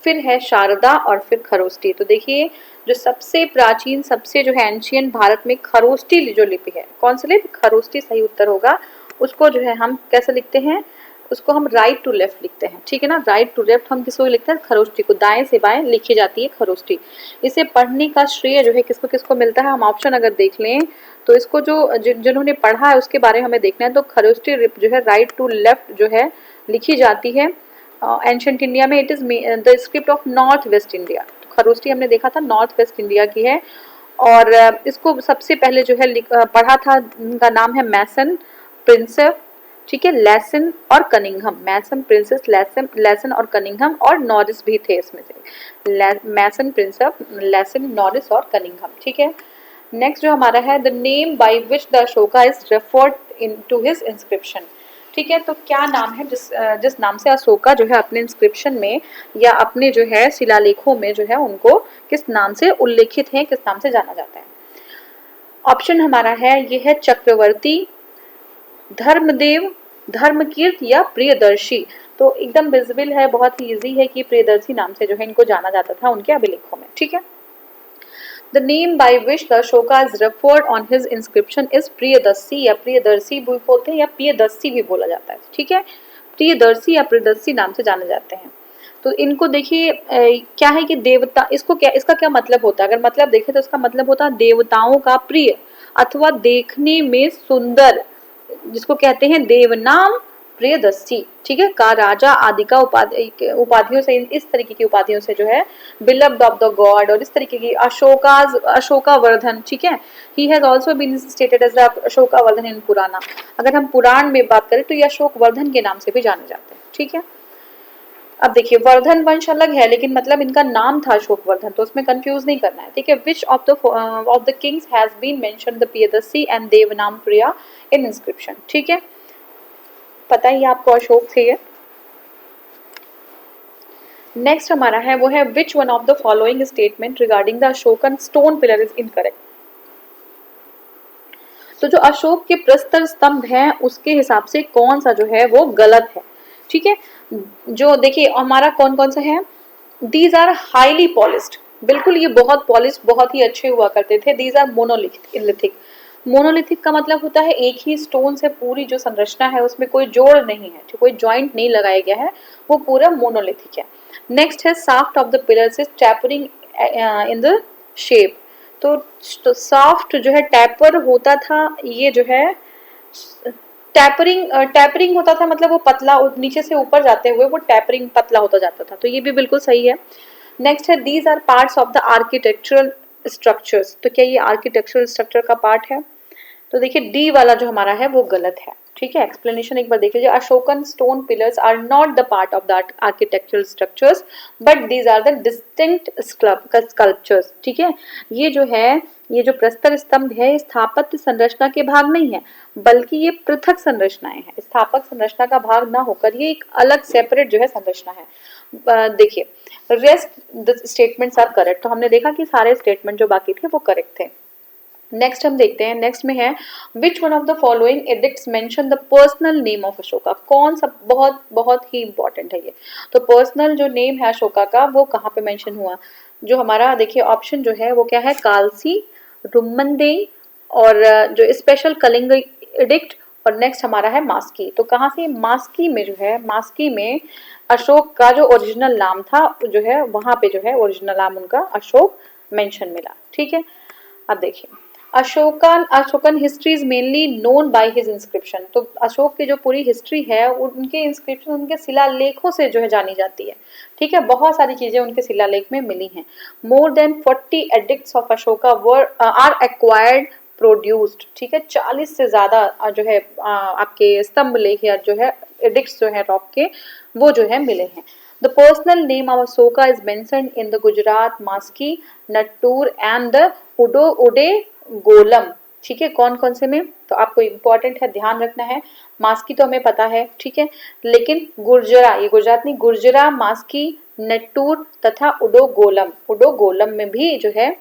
S1: फिर है शारदा और फिर खरोष्टी। तो देखिए जो सबसे प्राचीन, सबसे जो है एंशियंट भारत में खरोष्टी जो लिपि है, कौन सी लिपि, खरोष्टी सही उत्तर होगा। उसको जो है हम कैसे लिखते हैं, उसको हम राइट टू लेफ्ट लिखते हैं, ठीक है ना। राइट टू लेफ्ट हम किसको लिखते हैं, खरोष्टी को, दाएं से बाएं लिखी जाती है खरोष्टी। इसे पढ़ने का श्रेय जो है किसको किसको मिलता है, हम ऑप्शन अगर देख लें तो इसको जो जिन्होंने पढ़ा है उसके बारे में हमें देखना है। तो खरोष्टी जो है राइट टू लेफ्ट जो है लिखी जाती है एंशिएंट इंडिया में, it is the script of north west India. Kharosthi हमने देखा था नॉर्थ वेस्ट इंडिया की है, और इसको सबसे पहले जो है पढ़ा था, उनका नाम है मैसन प्रिंसेप, ठीक है, लेसन और कनिंघम, मैसन प्रिंसेस, लेसन और कनिंघम, और नॉरिस भी थे इसमें से, मैसन प्रिंसेप, लेसन, नॉरिस और कनिंघम, ठीक है। नेक्स्ट जो हमारा है the name by which the Ashoka is referred in to his inscription, ठीक है। तो क्या नाम है जिस नाम से अशोका जो है अपने इंस्क्रिप्शन में या अपने जो है शिलालेखों में जो है उनको किस नाम से उल्लेखित है, किस नाम से जाना जाता है। ऑप्शन हमारा है ये है चक्रवर्ती, धर्मदेव, धर्मकीर्त या प्रियदर्शी। तो एकदम विजिबल है, बहुत ही इजी है कि प्रियदर्शी नाम से जो है इनको जाना जाता था उनके अभिलेखों में, ठीक है। The name by which the Ashoka is referred on his inscription is Priyadarshi, या प्रियदर्शी भी बोलते हैं या प्रियदर्शी भी बोला जाता है, ठीक है। प्रियदर्शी या प्रियदर्शी नाम से जाने जाते हैं। तो इनको देखिए क्या है कि देवता, इसको क्या, इसका क्या मतलब होता है, अगर मतलब देखें तो इसका मतलब होता है देवताओं का प्रिय अथवा देखने में सुंदर, जिसको कहते हैं देवनाम प्रियदर्शी, ठीक है, का राजा आदि का उपाधियों से, इस तरीके की उपाधियों से जो है, बिलव्ड ऑफ द गॉड और इस तरीके की, अशोकावर्धन, ठीक है, he has also been stated as the Ashokavardhana in Purana. अगर हम पुराण में बात करें तो ये अशोकवर्धन के नाम से भी जाने जाते हैं, ठीक है। अब देखिए वर्धन वंश अलग है, लेकिन मतलब इनका नाम था अशोकवर्धन, तो उसमें कंफ्यूज नहीं करना है, ठीक है। Which of the kings has been mentioned the Priyadarshi and Devanam Priya in inscription, ठीक है, पता ही आपको अशोक थे ये। नेक्स्ट हमारा है वो है which one of the following statement regarding the Ashokan stone pillar is incorrect. तो जो अशोक के प्रस्तर स्तंभ हैं उसके हिसाब से कौन सा जो है वो गलत है, ठीक है। जो देखिए हमारा कौन कौन सा है, दीज आर हाईली पॉलिश्ड, बिल्कुल ये बहुत पॉलिश, बहुत ही अच्छे हुआ करते थे। दीज आर मोनोलिथिक, मोनोलिथिक का मतलब होता है एक ही स्टोन से पूरी जो संरचना है उसमें कोई जोड़ नहीं है, कोई जॉइंट नहीं लगाया गया है, वो पूरा मोनोलिथिक है। नेक्स्ट है shaft of the pillars is tapering in the shape, तो सॉफ्ट जो है टैपर होता था, ये जो है टैपरिंग होता था, मतलब वो पतला नीचे से ऊपर जाते हुए वो टैपरिंग पतला होता जाता था, तो ये भी बिल्कुल सही है। नेक्स्ट है these are parts of the architectural structures, तो क्या ये आर्किटेक्चरल स्ट्रक्चर का पार्ट है, तो देखिए डी वाला जो हमारा है वो गलत है, ठीक है। एक्सप्लेनेशन एक बार देख लीजिए, Ashokan stone pillars are not the part of the architectural structures but these are the distinct sculptures, ठीक है। ये जो है, ये जो प्रस्तर स्तंभ है स्थापत्य संरचना के भाग नहीं है, बल्कि ये पृथक संरचनाएं हैं, स्थापक संरचना का भाग ना होकर ये एक अलग सेपरेट जो है संरचना है। देखिए rest the statements are correct, तो हमने देखा कि सारे स्टेटमेंट जो बाकी थे वो करेक्ट थे। नेक्स्ट हम देखते हैं, नेक्स्ट में है which one of the following addicts mention the personal name of Ashoka, कौन सा, बहुत बहुत ही इंपॉर्टेंट है ये, तो पर्सनल जो नेम है अशोका का वो कहाँ पे मेंशन हुआ, जो हमारा देखिए ऑप्शन जो है वो क्या है, कालसी, रुम्मनदेई और जो स्पेशल कलिंग एडिक्ट, और नेक्स्ट हमारा है मास्की। तो कहाँ से, मास्की में जो है, मास्की में अशोक का जो ओरिजिनल नाम था जो है वहां पे जो है ओरिजिनल नाम उनका अशोक मेंशन मिला, ठीक है। अब देखिए Ashokan history is mainly known by his inscription, तो अशोक की जो पूरी हिस्ट्री है उनके इंस्क्रिप्शन, उनके शिलालेखों से जो है जानी जाती है, ठीक है। बहुत सारी चीजें उनके शिलालेख में मिली हैं। More than 40 edicts of Ashoka are acquired produced, ठीक है, 40 से ज्यादा जो है आपके स्तंभ लेख या जो है एडिक्ट्स जो है रॉक के वो जो है मिले हैं। The personal name of Asoka is mentioned in the Gujarat Maski, Nattur and the Ude-Golam, ठीक है। कौन कौन से में, तो आपको इम्पोर्टेंट है, ध्यान रखना है, मास्की तो हमें पता है, ठीक है, लेकिन गुर्जरा, ये गुजरात नहीं, गुर्जरा, मास्की, नट्टूर तथा उडोगोलम में भी जो है,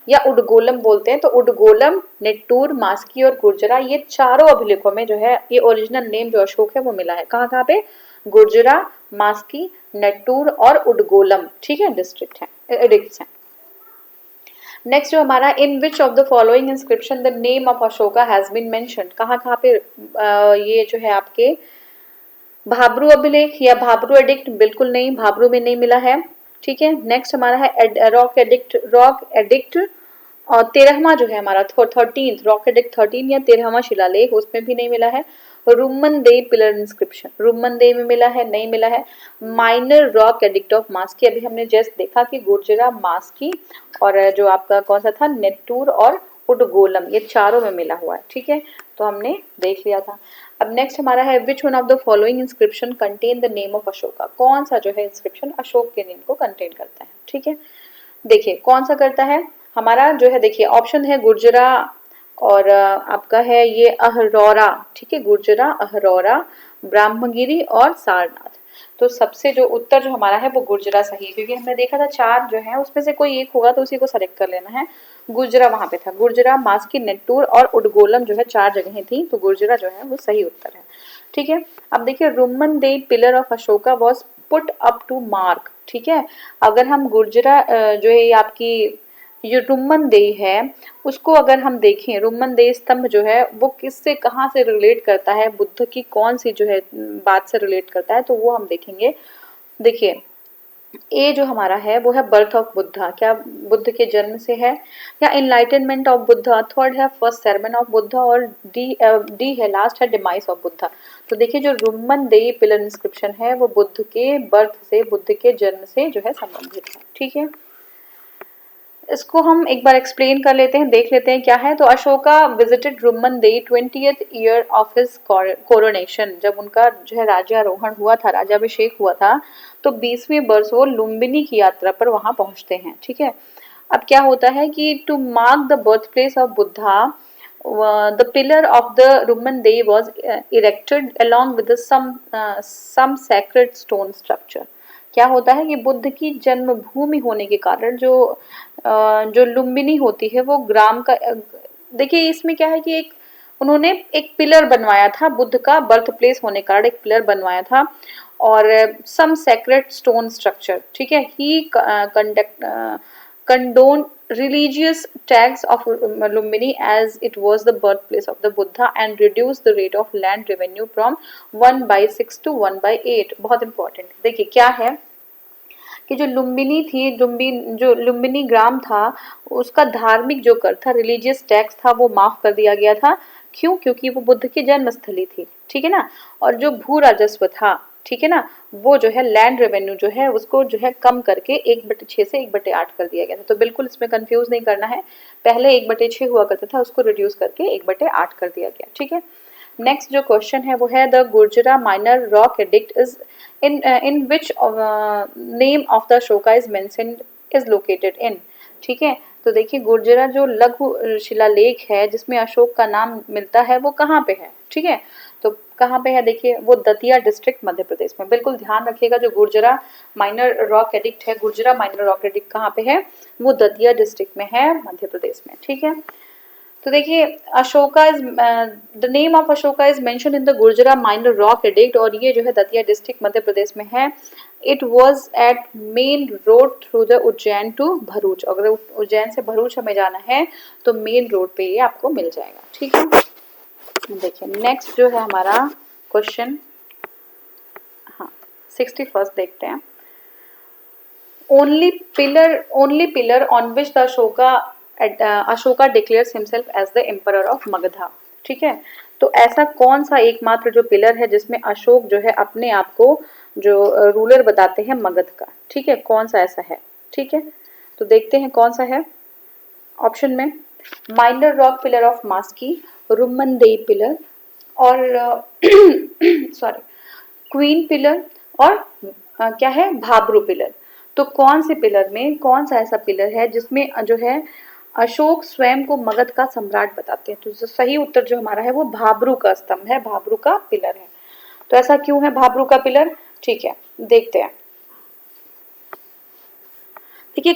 S1: या उडगोलम बोलते हैं, तो उडगोलम, नेट्टूर, मास्की और गुर्जरा, ये चारों अभिलेखों में जो है ये ओरिजिनल नेम जो अशोक है वो मिला है। कहाँ कहाँ पे, गुर्जरा, मास्की, नट्टूर और उडगोलम, ठीक है, डिस्ट्रिक्ट है, एडिक्ट्स हैं। नेक्स्ट जो हमारा, in which of the following inscription the name of Ashoka has been mentioned, कहाँ कहाँ पे ये जो है आपके भाब्रू अभिलेख या भाब्रू एडिक्ट, बिल्कुल नहीं, भाब्रू में नहीं मिला है, ठीक है। नेक्स्ट हमारा है रॉक एडिक्ट और 13वां जो है हमारा 13th रॉक एडिक्ट 13 या 13वां शिलालेख, उसमें भी नहीं मिला है। रुम्मनदेई पिलर इंस्क्रिप्शन, रुम्मनदेई में मिला है, नहीं मिला है। माइनर रॉक एडिक्ट ऑफ मास्की, अभी हमने जस्ट देखा कि गुर्जरा, मास्की और जो आपका कौन सा था, नेट्टूर और उडगोलम, ये चारों में मिला हुआ है, ठीक है, तो हमने देख लिया था। अब नेक्स्ट हमारा है which one of the following inscription contain the name of Ashoka, कौन सा जो है इंस्क्रिप्शन अशोक के नेम को कंटेन करता है, ठीक है। देखिए कौन सा करता है हमारा जो है, देखिए ऑप्शन है गुर्जरा और आपका है ये अहरौरा, ठीक है, गुर्जरा, अहरौरा, ब्राह्मगिरी और सारनाथ। तो सबसे जो उत्तर जो हमारा है वो गुर्जरा सही है, क्योंकि हमने देखा था 4 जो है उसमें से कोई एक होगा तो उसी को सेलेक्ट कर लेना है। गुर्जरा वहां पे था, गुर्जरा, मास्की, नेट्टूर और उडगोलम जो है 4 जगहें थी, तो गुर्जरा जो है वो सही उत्तर है, ठीक है। अब देखिए Rummindei pillar of Ashoka was put up to mark, ठीक है। अगर हम गुर्जरा जो है आपकी ये रुम्मनदेई है उसको अगर हम देखें, रुम्मनदेई स्तंभ जो है वो किससे, कहाँ से रिलेट करता है, बुद्ध की कौन सी जो है बात से रिलेट करता है, तो वो हम देखेंगे। देखिए ए जो हमारा है वो है बर्थ ऑफ बुद्धा, क्या बुद्ध के जन्म से है, या इनलाइटनमेंट ऑफ बुद्धा, थर्ड है फर्स्ट sermon ऑफ बुद्धा, और डी है लास्ट है डिमाइस ऑफ बुद्धा। तो देखिए जो रुम्मन देई पिलर इंस्क्रिप्शन है वो बुद्ध के बर्थ से, बुद्ध के जन्म से जो है संबंधित है। ठीक है, इसको हम एक बार एक्सप्लेन कर लेते हैं, देख लेते हैं क्या है। तो अशोका विजिटेड रुम्मन देई 20th year of his coronation, जब उनका जो है राज्यारोहण हुआ था, राज्याभिषेक हुआ था, तो 20वें वर्ष वो लुम्बिनी की यात्रा पर वहां पहुंचते हैं। ठीक है, अब क्या होता है कि to mark the birth place of Buddha, the pillar of the Rumman Devi was erected along with the some sacred stone structure। क्या होता है कि बुद्ध की जन्मभूमि होने के कारण जो लुम्बिनी होती है वो ग्राम का, देखिए इसमें क्या है कि एक उन्होंने एक पिलर बनवाया था, बुद्ध का बर्थ प्लेस होने के कारण एक पिलर बनवाया था, और सम सेक्रेट स्टोन स्ट्रक्चर। ठीक है, ही conduct condoned religious tax of Lumbini as it was the birthplace of the Buddha and reduced the rate of land revenue from 1/6 to 1/8। बहुत important, देखिए क्या है कि जो लुम्बिनी थी, जो लुम्बिनी ग्राम था, उसका धार्मिक जो कर था, रिलीजियस टैक्स था, वो माफ कर दिया गया था। क्यों? क्योंकि वो बुद्ध की जन्मस्थली थी। ठीक है ना, और जो भू राजस्व था, ठीक है ना, वो जो है लैंड रेवेन्यू जो है उसको जो है कम करके 1/6 से 1/8 कर दिया गया था। तो बिल्कुल इसमें कंफ्यूज नहीं करना है, पहले 1/6 हुआ करता था, उसको रिड्यूस करके 1/8 कर दिया गया। ठीक है, नेक्स्ट जो क्वेश्चन है वो है the Gurjara minor rock edict is in which name of the Ashoka is mentioned is located in। ठीक है, तो देखिए गुर्जरा जो लघु शिलालेख है जिसमें अशोक का नाम मिलता है वो कहाँ पे है। ठीक है, तो कहाँ पे है, देखिए वो दतिया डिस्ट्रिक्ट मध्य प्रदेश में। बिल्कुल ध्यान रखिएगा, जो गुर्जरा माइनर रॉक एडिक्ट है, गुर्जरा माइनर रॉक एडिक्ट कहाँ पे है, वो दतिया डिस्ट्रिक्ट में है, मध्य प्रदेश में। ठीक है, तो देखिए Ashoka is the name of Ashoka is mention in the Gurjara minor rock edict, और ये जो है दतिया डिस्ट्रिक्ट मध्य प्रदेश में है। It was at main road through the Ujjain to Bharuch, अगर उज्जैन से भरूच हमें जाना है तो मेन रोड पे ये आपको मिल जाएगा। ठीक है, देखिए नेक्स्ट जो है हमारा क्वेश्चन, हाँ 61 देखते हैं। Only pillar on which the Ashoka declares himself as the emperor of Magadha. ठीक है, तो ऐसा कौन सा एकमात्र जो पिलर है जिसमें अशोक जो है अपने आप को जो रूलर बताते हैं मगध का। ठीक है, कौन सा ऐसा है। ठीक है, तो देखते हैं कौन सा है। ऑप्शन में माइनर रॉक पिलर ऑफ मास्की, रुम्मन देई पिलर, और सॉरी क्वीन पिलर, और क्या है भाबरू पिलर। तो कौन से पिलर में कौन सा ऐसा पिलर है जिसमें जो है अशोक स्वयं को मगध का सम्राट बताते हैं। तो जो सही उत्तर जो हमारा है वो भाबरू का स्तंभ है, भाबरू का पिलर है। तो ऐसा क्यों है भाबरू का पिलर, ठीक है देखते हैं। देखिए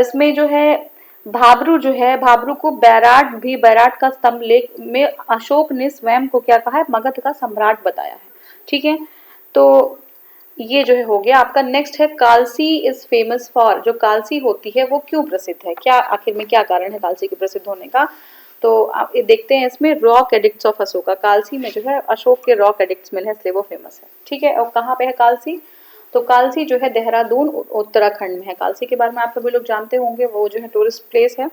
S1: इसमें जो है भाबरू जो है, भाबरू को बैराट का स्तंभ लेख में अशोक ने स्वयं को क्या कहा है, मगध का सम्राट बताया है। ठीक है, तो ये जो है हो गया आपका। नेक्स्ट है कालसी इज फेमस फॉर, जो कालसी होती है वो क्यों प्रसिद्ध है, क्या आखिर में क्या कारण है कालसी के प्रसिद्ध होने का। तो आप ये देखते हैं इसमें rock addicts of Ashoka, Kalsi में जो है अशोक के रॉक एडिक्ट्स मिले हैं इसलिए वो फेमस है। ठीक है, और कहाँ पे है कालसी, तो कालसी जो है देहरादून उत्तराखंड में है। कालसी के बारे में आप सभी लोग जानते होंगे, वो जो है टूरिस्ट प्लेस है,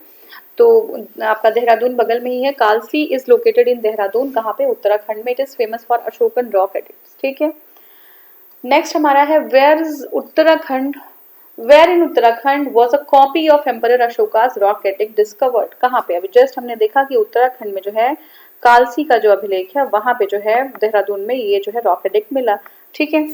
S1: तो आपका देहरादून बगल में ही है। Kalsi is located in Dehradun, कहाँ पे, उत्तराखंड में। It is famous for Ashokan rock edicts. ठीक है, नेक्स्ट हमारा है where in Uttarakhand was a copy of emperor Ashoka's rock edict discovered. कहाँ पे, अभी जस्ट हमने देखा कि उत्तराखंड में जो है कालसी का जो अभिलेख है वहां पे जो है देहरादून में ये जो है रॉक एडिक्ट मिला। ठीक है,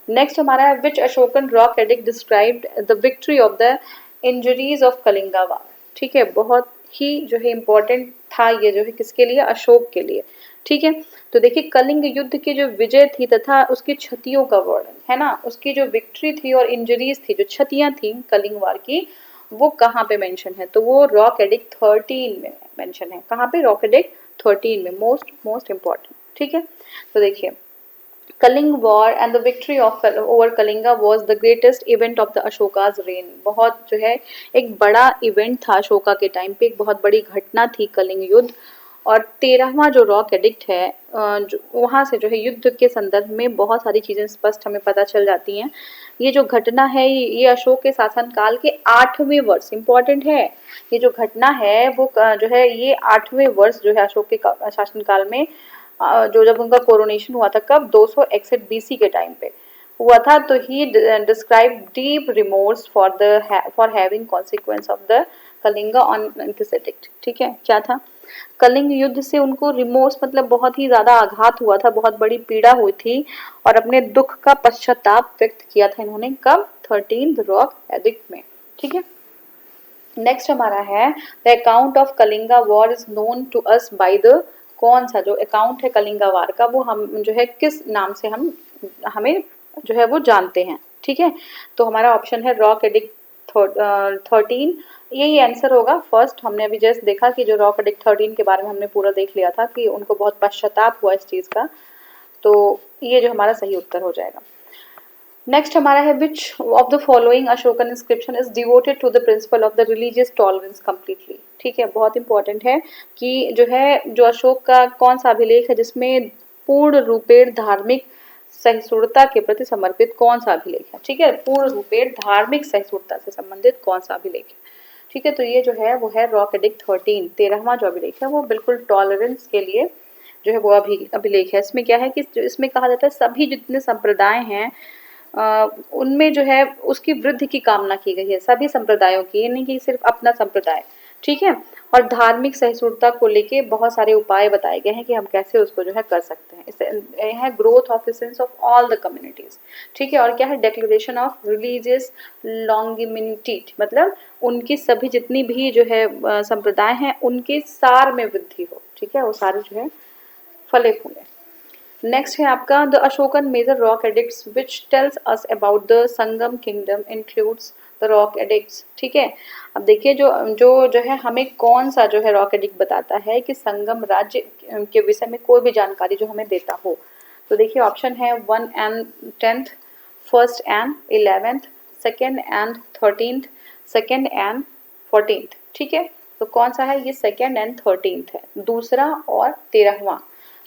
S1: नेक्स्ट हमारा है which Ashokan rock edict described the victory of the injuries of Kalinga war. ठीक है, बहुत ही जो है इंपॉर्टेंट था ये जो है किसके लिए, अशोक के लिए। ठीक है, तो देखिए कलिंग युद्ध की जो विजय थी तथा उसकी क्षतियों का वर्णन है ना, उसकी जो विक्ट्री थी और इंजरीज थी, जो क्षतियां थी कलिंग वार की, वो कहाँ पे मेंशन है, तो वो रॉक एडिक्ट 13 में मेंशन है। कहाँ पे, रॉक एडिक्ट 13 में, मोस्ट इंपॉर्टेंट। ठीक है, तो देखिए Kalinga war and the victory of over Kalinga was the greatest event of the Ashoka's reign. बहुत जो है एक बड़ा इवेंट था अशोका के टाइम पे, एक बहुत बड़ी घटना थी कलिंग युद्ध, और 13वां जो रॉक एडिक्ट है, वहाँ से जो है युद्ध के संदर्भ में बहुत सारी चीज़ें स्पष्ट हमें पता चल जाती हैं। ये जो घटना है ये अशोक के शासनकाल के 8वें वर्ष, इम्पॉर्टेंट है, ये जो घटना है वो जो है ये 8वें वर्ष जो है अशोक के शासनकाल में, जो जब उनका कोरोनेशन हुआ था, कब, 261 BC के टाइम पे हुआ था। तो he describe deep remorse for having consequence of the Kalinga on this edict. ठीक है, क्या था, कलिंग युद्ध से उनको रिमोर्स मतलब बहुत ही ज्यादा आघात हुआ था, बहुत बड़ी पीड़ा हुई थी, और अपने दुख का पश्चाताप व्यक्त किया था इन्होंने, कब, 13th रॉक एडिक्ट में। ठीक है, नेक्स्ट हमारा है the account of Kalinga war is known to us by the, कौन सा जो अकाउंट है कलिंगा वार का वो हम जो है किस नाम से हमें जो है वो जानते हैं। ठीक है, तो हमारा ऑप्शन है रॉक एडिक्ट 13, यही आंसर होगा फर्स्ट। हमने अभी जस्ट देखा कि जो रॉक एडिक्ट 13 के बारे में हमने पूरा देख लिया था कि उनको बहुत पश्चाताप हुआ इस चीज़ का, तो ये जो हमारा सही उत्तर हो जाएगा। नेक्स्ट हमारा है which of the following Ashokan inscription is devoted to the principle of the religious tolerance completely. ठीक है, बहुत इंपॉर्टेंट है कि जो है जो अशोक का कौन सा अभिलेख है जिसमें पूर्ण रूपेण धार्मिक सहिष्णुता के प्रति समर्पित कौन सा अभिलेख है। ठीक है, पूर्ण रूपेण धार्मिक सहिष्णुता से संबंधित कौन सा अभिलेख है। ठीक है, तो ये जो है वो है रॉक एडिक्ट 13, 13वां जो अभिलेख है वो बिल्कुल टॉलरेंस के लिए जो है वो अभिलेख है। इसमें क्या है कि जो इसमें कहा जाता है सभी जितने संप्रदाय हैं उनमें जो है उसकी वृद्धि की कामना की गई है, सभी संप्रदायों की, नहीं कि सिर्फ अपना संप्रदाय। ठीक है, और धार्मिक सहिष्णुता को लेके बहुत सारे उपाय बताए गए हैं कि हम कैसे उसको जो है कर सकते हैं। इससे है growth of the sense of all the communities. ठीक है, और क्या है, डिक्लेरेशन ऑफ रिलीजियस लॉन्गिमिनिटी, मतलब उनकी सभी जितनी भी जो है संप्रदाय हैं उनके सार में वृद्धि हो। ठीक है, वो सारे जो है फले फूले। नेक्स्ट है आपका the Ashokan major rock edicts which tells us about the Sangam kingdom includes the rock edicts. ठीक है, अब देखिए जो है हमें कौन सा जो है रॉक एडिक्ट बताता है कि संगम राज्य के विषय में कोई भी जानकारी जो हमें देता हो। तो देखिए ऑप्शन है 1 and 10th, 1st and 11th, 2nd and 13th, 2nd and 14th। ठीक है, तो कौन सा है, ये 2nd and 13th है, दूसरा और 13वां।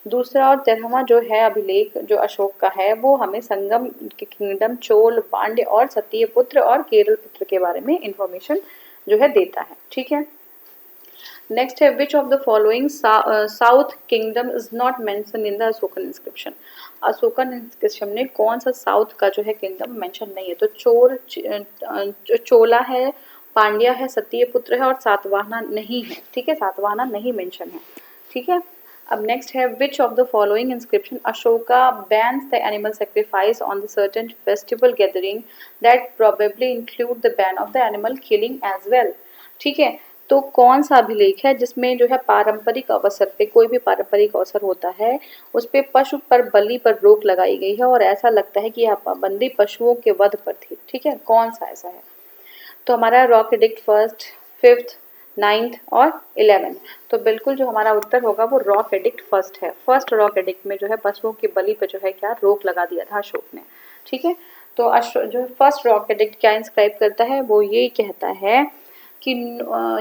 S1: दूसरा और 13वां जो है अभिलेख जो अशोक का है वो हमें संगम के किंगडम, चोल, पांड्य और सत्यपुत्र और केरल पुत्र के बारे में इंफॉर्मेशन जो है देता है। ठीक है, नेक्स्ट है which of the following south kingdom is not mention in the Ashokan inscription. Ashokan inscription में कौन सा साउथ का जो है किंगडम मेंशन नहीं है। तो चोला है, पांड्या है, सत्यपुत्र है और सातवाहना नहीं है। ठीक है, सातवाहना नहीं मेंशन है। ठीक है, अब नेक्स्ट है which of the following inscription Ashoka bans the animal sacrifice on the certain festival gathering that probably include the ban of the animal killing as well. ठीक है, तो कौन सा अभिलेख है जिसमें जो है पारंपरिक अवसर पे, कोई भी पारंपरिक अवसर होता है उस पे पशु पर बलि पर रोक लगाई गई है और ऐसा लगता है कि यह पाबंदी पशुओं के वध पर थी। ठीक है, कौन सा ऐसा है, तो हमारा rock edict 1st, 5th, 9th और 11th। तो बिल्कुल जो हमारा उत्तर होगा वो रॉक एडिक्ट 1st है। फर्स्ट रॉक एडिक्ट में जो है पशुओं की बलि पे जो है क्या रोक लगा दिया था अशोक ने। ठीक है, तो जो फर्स्ट रॉक एडिक्ट क्या इंस्क्राइब करता है, वो यही कहता है कि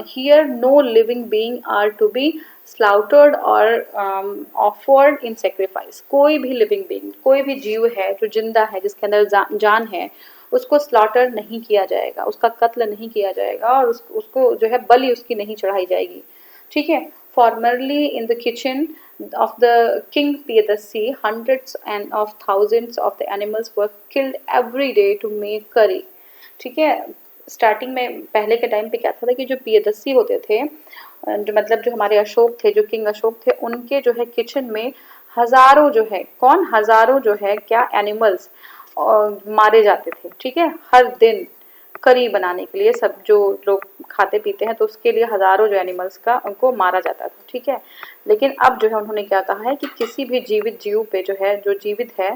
S1: here no living being are to be slaughtered और ऑफर्ड इन सेक्रीफाइस। कोई भी लिविंग बीइंग, कोई भी जीव है जो जिंदा है, जिसके अंदर जान है, उसको स्लॉटर नहीं किया जाएगा, उसका कत्ल नहीं किया जाएगा और उसको जो है बलि उसकी नहीं चढ़ाई जाएगी। ठीक है, formerly in the kitchen of the king Piyadasi, hundreds and of thousands of the animals were killed every day to make curry। ठीक है, स्टार्टिंग में पहले के टाइम पे क्या था कि जो पियदसी होते थे, जो मतलब जो हमारे अशोक थे, जो किंग अशोक थे, उनके जो है किचन में हजारों जो है हजारों जो है क्या एनिमल्स मारे जाते थे। ठीक है, हर दिन करी बनाने के लिए, सब जो लोग खाते पीते हैं तो उसके लिए हजारों जो एनिमल्स का उनको मारा जाता था। ठीक है, लेकिन अब जो है उन्होंने क्या कहा है कि किसी भी जीवित जीव पे जो है, जो जीवित है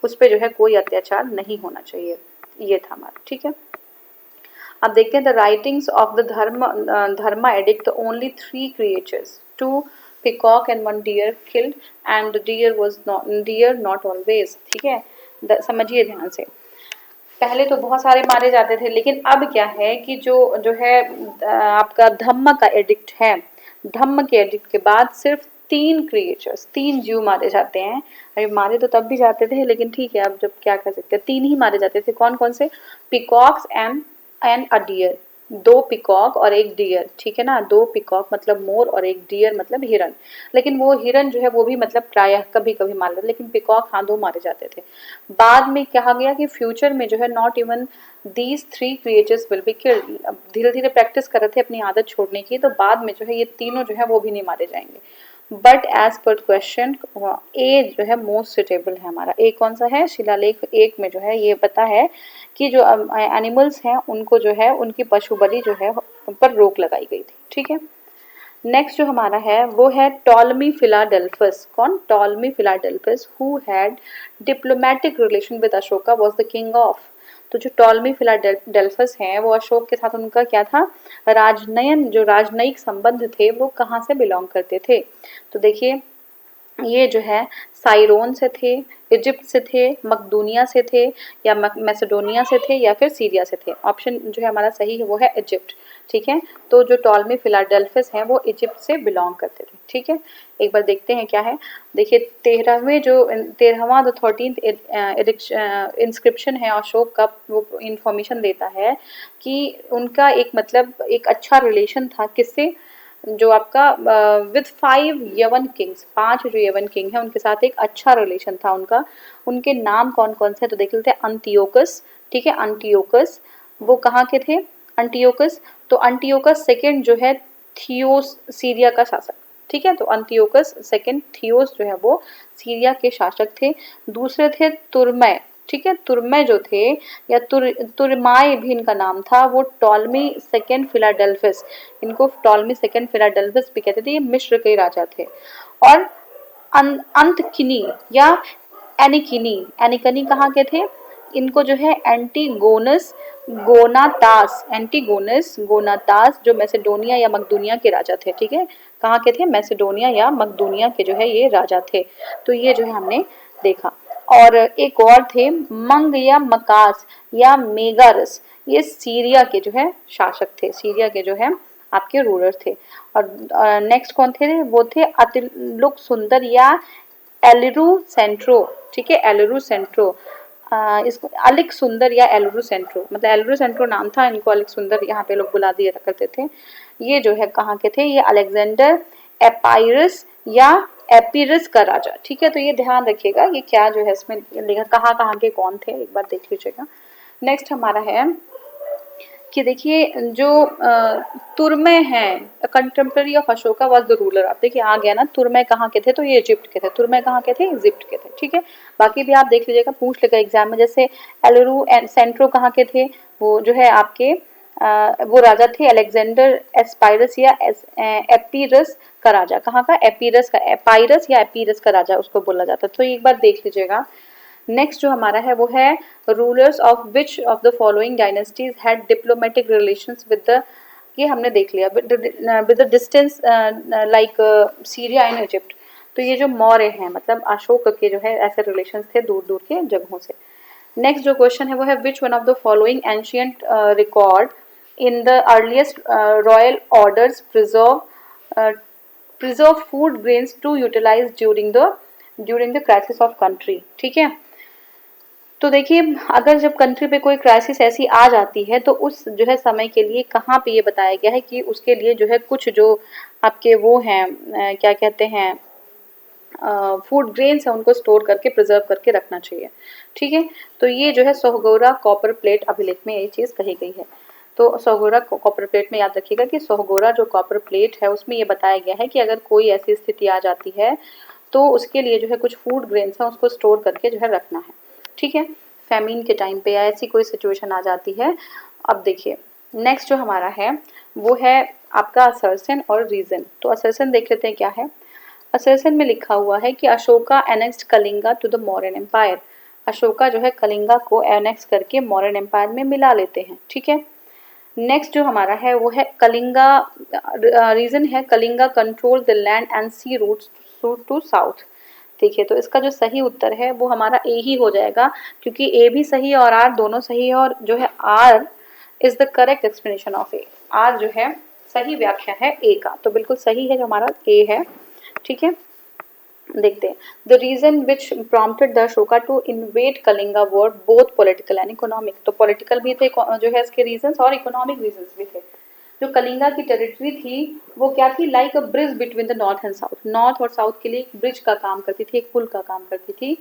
S1: उस पे जो है कोई अत्याचार नहीं होना चाहिए। ये था हमारा। ठीक है, अब देखते हैं the writings of the dharma edict, only 3 creatures, 2 peacock and 1 deer killed and deer not always. ठीक है, समझिए ध्यान से, पहले तो बहुत सारे मारे जाते थे, लेकिन अब क्या है कि जो है आपका धम्म का एडिक्ट है, धम्म के एडिक्ट के बाद सिर्फ 3 जीव मारे जाते हैं। अरे मारे तो तब भी जाते थे, लेकिन ठीक है, अब जब क्या कर सकते हैं, 3 ही मारे जाते थे। कौन कौन से? Peacocks and a deer, 2 peacock और 1 डियर, ठीक है ना। 2 पिकॉक मतलब मोर और 1 डियर मतलब हिरन। लेकिन वो हिरन जो है वो भी मतलब प्रायः कभी कभी मार लेते, लेकिन पिकॉक हाँ 2 मारे जाते थे। बाद में कहा गया कि फ्यूचर में जो है not even these 3 creatures will be killed. अब धीरे धीरे प्रैक्टिस कर रहे थे अपनी आदत छोड़ने की, तो बाद में जो है ये तीनों जो है वो भी नहीं मारे जाएंगे। बट एज पर क्वेश्चन ए जो है मोस्ट सुटेबल है हमारा। ए कौन सा है? शिलालेख 1 में जो है ये पता है कि जो एनिमल्स हैं उनको जो है उनकी पशु बलि जो है उन पर रोक लगाई गई थी, ठीक है। नेक्स्ट जो हमारा है वो है टॉलमी फिलाडेल्फस। कौन? Ptolemy Philadelphus who had diplomatic relation with Ashoka was the king of. तो जो टॉलमी फिलाडेल्फस हैं वो अशोक के साथ उनका क्या था? जो राजनयिक संबंध थे वो कहाँ से बिलोंग करते थे? तो देखिए ये जो है साइरोन से थे, इजिप्ट से थे, मकदूनिया से थे, या मैसेडोनिया से थे, या फिर सीरिया से थे। ऑप्शन जो है हमारा सही है वो है इजिप्ट, ठीक है। तो जो टॉलमी फिलाडेल्फस हैं वो इजिप्ट से बिलोंग करते थे, ठीक है। एक बार देखते हैं क्या है। देखिए 13वां जो 13th इंस्क्रिप्शन है अशोक का, वो इंफॉर्मेशन देता है कि उनका एक मतलब एक अच्छा रिलेशन था किससे? जो आपका विद 5 यवन किंग्स, 5 जो यवन किंग है उनके साथ एक अच्छा रिलेशन था उनका। उनके नाम कौन कौन से? तो देख लेते हैं। अंतियोकस, ठीक है, अंटियोकस। वो कहाँ के थे? अंटियोकस। तो अंटियोकस सेकेंड जो है थियोस, सीरिया का शासक, ठीक है। तो अंतियोकस सेकेंड थियोस जो है वो सीरिया के शासक थे। दूसरे थे तुर्मै, ठीक है। तुर्मै जो थे या तुरमाय भी इनका नाम था, वो टॉलमी सेकेंड फिलाडेल्फस, इनको टॉलमी सेकेंड फिलाडेल्फस भी कहते थे। ये मिस्र के राजा थे। और अंतकिनी या एनिकिनी, एनिकनी कहाँ के थे? इनको जो है एंटीगोनस गोनातास जो मैसेडोनिया या मकदूनिया के राजा थे, ठीक है। कहाँ के थे? मैसेडोनिया या मकदूनिया के जो है ये राजा थे। तो ये जो है हमने देखा। और एक और थे मंग या मकास या मेगारस, ये सीरिया के जो है शासक थे, सीरिया के जो है आपके रूलर थे। और नेक्स्ट कौन थे? वो थे अतिलुक सुंदर या एलिरू सेंट्रो, ठीक है, एलिरू सेंट्रो। इसको अलिक सुंदर या एलिरू सेंट्रो, मतलब एलिरू सेंट्रो नाम था, इनको अलिक सुंदर यहाँ पे लोग बुला दिया करते थे। ये जो है कहाँ के थे? ये अलेक्जेंडर एपाइरस या एपीरस का राजा, ठीक है। तो ये ध्यान रखिएगा ये क्या जो है इसमें लिखा, कहाँ कहाँ के कौन थे, एक बार देख लीजिएगा। नेक्स्ट हमारा है कि देखिए जो तुर्मे हैं contemporary of Ashoka was the ruler. आप देखिए आ गया ना, तुर्मे कहाँ के थे? तो ये इजिप्ट के थे। तुर्मे कहाँ के थे? इजिप्ट के थे, ठीक है। बाकी भी आप देख लीजिएगा, पूछ लेगा एग्जाम में। जैसे एलरू एंड सेंट्रो कहाँ के थे? वो जो है आपके वो राजा थे अलेक्जेंडर एस्पाइरस या एपीरस का राजा। कहाँ का? एपीरस का, एपाइरस या एपीरस का राजा उसको बोला जाता। तो एक बार देख लीजिएगा। नेक्स्ट जो हमारा है वो है rulers of which of the following dynasties had diplomatic relations with the, ये हमने देख लिया, with the distance like Syria and Egypt. तो ये जो मौर्य हैं मतलब अशोक के जो है ऐसे रिलेशंस थे दूर दूर के जगहों से। नेक्स्ट जो क्वेश्चन है वो है which one of the following ancient record in the earliest royal orders preserve food grains to utilize during the crisis of country, ठीक है। तो देखिए अगर जब कंट्री पे कोई क्राइसिस ऐसी आ जाती है तो उस जो है समय के लिए कहाँ पे ये बताया गया है कि उसके लिए जो है कुछ जो आपके वो हैं क्या कहते हैं फूड ग्रेन्स है उनको स्टोर करके प्रिजर्व करके रखना चाहिए, ठीक है। तो ये जो है सोहगोरा कॉपर प्लेट अभिलेख में ये चीज़ कही गई है। तो सोहगोरा कॉपर प्लेट में याद रखिएगा कि सोहगोरा जो कॉपर प्लेट है उसमें ये बताया गया है कि अगर कोई ऐसी स्थिति आ जाती है तो उसके लिए जो है कुछ फूड ग्रेन्स है उसको स्टोर करके जो है रखना है, ठीक है। फैमिन के टाइम पे या ऐसी कोई सिचुएशन आ जाती है। अब देखिए नेक्स्ट जो हमारा है वो है आपका असर्शन और रीजन। तो असर्शन देख लेते हैं क्या है। असर्शन में लिखा हुआ है कि Ashoka annexed Kalinga to the Mauryan empire. Ashoka जो है कलिंगा को एनेक्स करके मौर्यन एम्पायर में मिला लेते हैं, ठीक है। नेक्स्ट जो हमारा है वो है कलिंगा, रीजन है Kalinga control the land and sea routes to south. देखिए तो इसका जो सही उत्तर है वो हमारा ए ही हो जाएगा, क्योंकि ए भी सही है और आर दोनों सही है, और जो है R is the correct explanation of A. R जो है सही व्याख्या है ए का, तो बिल्कुल सही है जो हमारा ए है। ठीक है, देखते हैं the reason which prompted the Ashoka to invade Kalinga war both political and economic. तो पॉलिटिकल भी थे जो है इसके रीजंस, और इकोनॉमिक रीजंस भी थे। जो कलिंगा की टेरिटरी थी वो क्या थी, like a bridge between the north and south, north और साउथ के लिए एक ब्रिज का काम करती थी, एक पुल का काम करती थी।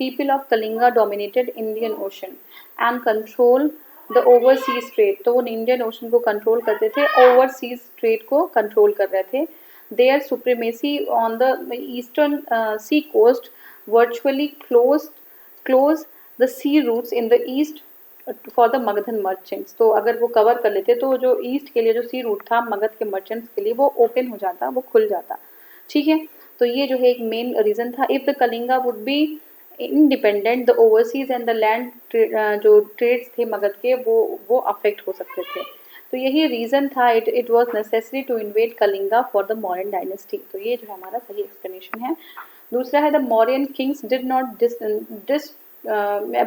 S1: People of Kalinga dominated Indian ocean and control the overseas trade. तो वो इंडियन ओशन को कंट्रोल करते थे, ओवरसीज ट्रेड को कंट्रोल कर रहे थे। Their supremacy on the eastern sea coast virtually close the sea routes in the east for the Magadhan merchants। तो अगर वो कवर कर लेते तो जो ईस्ट के लिए जो सी रूट था मगध के मर्चेंट्स के लिए वो ओपन हो जाता, वो खुल जाता। ठीक है, तो ये जो है एक मेन रीजन था। If the Kalinga would be independent, the overseas and the land जो ट्रेड्स थे मगध के वो अफेक्ट हो सकते थे। तो यही रीजन था, it was necessary to invade Kalinga for the Mauryan dynasty. तो ये जो है हमारा सही एक्सप्लेनेशन है। दूसरा है the Mauryan Kings did not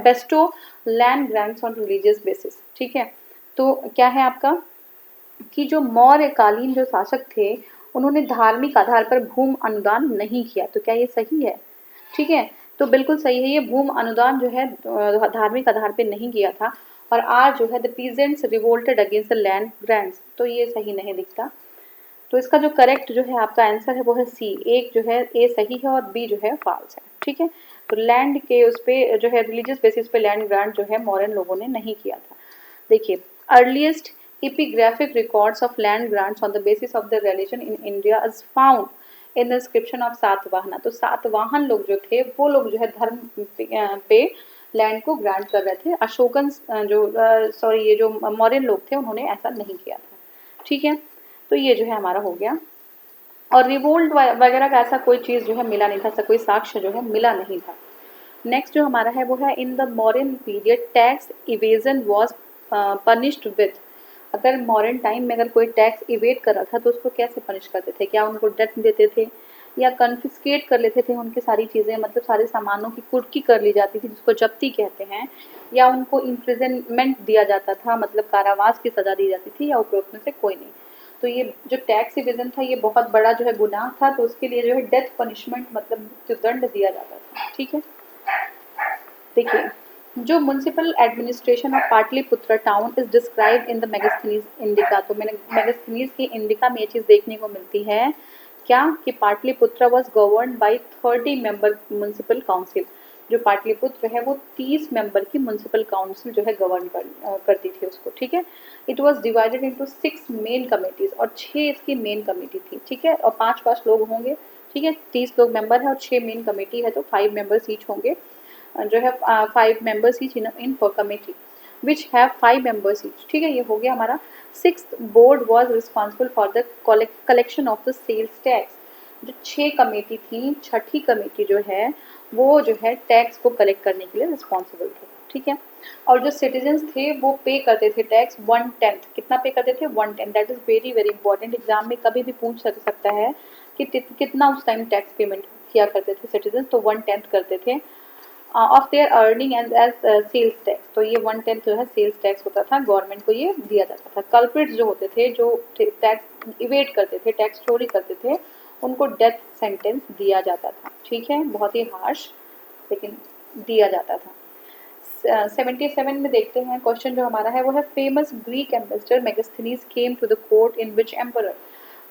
S1: Bairstow land grants on religious basis. ठीक है, तो क्या है आपका कि जो मौर्यकालीन जो शासक थे उन्होंने धार्मिक आधार पर भूमि अनुदान नहीं किया। तो क्या ये सही है? ठीक है, तो बिल्कुल सही है, ये भूमि अनुदान जो है धार्मिक आधार पर नहीं किया था। और आज जो है the peasants revolted against the land grants, तो ये सही नहीं दिखता। तो इसका जो करेक्ट जो है आपका आंसर है वो है सी। एक जो है ए सही है और बी जो है फॉल्स है। ठीक है, तो लैंड के उस पे जो है रिलीजियस बेसिस पे लैंड ग्रांट जो है मॉडर्न लोगों ने नहीं किया था। देखिए, earliest epigraphic records of land grants on the basis of the religion in India is found in the inscription of Satavahana. तो सातवाहन लोग जो थे वो लोग जो है धर्म पे लैंड को ग्रांट कर रहे थे। अशोकन जो ये जो मौर्यन लोग थे उन्होंने ऐसा नहीं किया था। ठीक है, तो ये जो है हमारा हो गया। और रिवोल्ट वगैरह का ऐसा कोई चीज़ जो है मिला नहीं था, ऐसा कोई साक्ष्य जो है मिला नहीं था। नेक्स्ट जो हमारा है वो है इन the modern period tax evasion was punished with. अगर मॉडर्न टाइम में अगर कोई टैक्स इवेट कर रहा था तो उसको कैसे पनिश करते थे? क्या उनको डेथ देते थे या कन्फिस्केट कर लेते थे उनकी सारी चीज़ें, मतलब सारे सामानों की कुर्की कर ली जाती थी जिसको जब्ती कहते हैं, या उनको इम्प्रिजनमेंट दिया जाता था, मतलब कारावास की सज़ा दी जाती थी, या उपरोक्त में से कोई नहीं। तो ये जो टैक्स इवेजन था ये बहुत बड़ा जो है गुनाह था, तो उसके लिए जो है डेथ पनिशमेंट मतलब मृत्युदंड दिया जाता था। ठीक है, देखिए, जो municipal administration of Pataliputra town is describe in the Megasthenes indica. तो मैंने मेगास्थनीज की इंडिका में ये चीज़ देखने को मिलती है क्या कि Pataliputra was govern by 30 member municipal council. जो पाटलिपुत्र है वो 30 मेंबर की म्युनिसिपल काउंसिल जो है गवर्न करती थी उसको। ठीक है, it was divided into 6 main committees और 6 इसकी मेन कमेटी थी। ठीक है, और 5-5 लोग होंगे। ठीक है, 30 लोग मेंबर है और 6 मेन कमेटी है, तो 5 मेंबर्स ईच होंगे जो है 5 members each in per committee which have 5 members each. ठीक है, ये हो गया हमारा। 6th board was responsible for the collection of the sales tax. जो 6 कमेटी थी, छठी कमेटी जो है वो जो है टैक्स को कलेक्ट करने के लिए रिस्पॉन्सिबल थे। ठीक है, और जो सिटीजन्स थे वो पे करते थे टैक्स 1/10। कितना पे करते थे? 1/10। That is very very important, exam में कभी भी पूछ सकता है कि कितना उस टाइम टैक्स पेमेंट किया करते थे सिटीजन, तो 1/10 करते थे of their earning as sales tax. तो ये 1/10 जो है सेल्स टैक्स होता था, गवर्नमेंट को ये दिया जाता था। कल्प्रिट्स जो होते थे, जो टैक्स इवेट करते थे, टैक्स चोरी करते थे, उनको डेथ सेंटेंस दिया जाता था। ठीक है, बहुत ही हार्श लेकिन दिया जाता था। 77 में देखते हैं क्वेश्चन जो हमारा है वो है famous Greek ambassador Megasthenes came to the court in which emperor.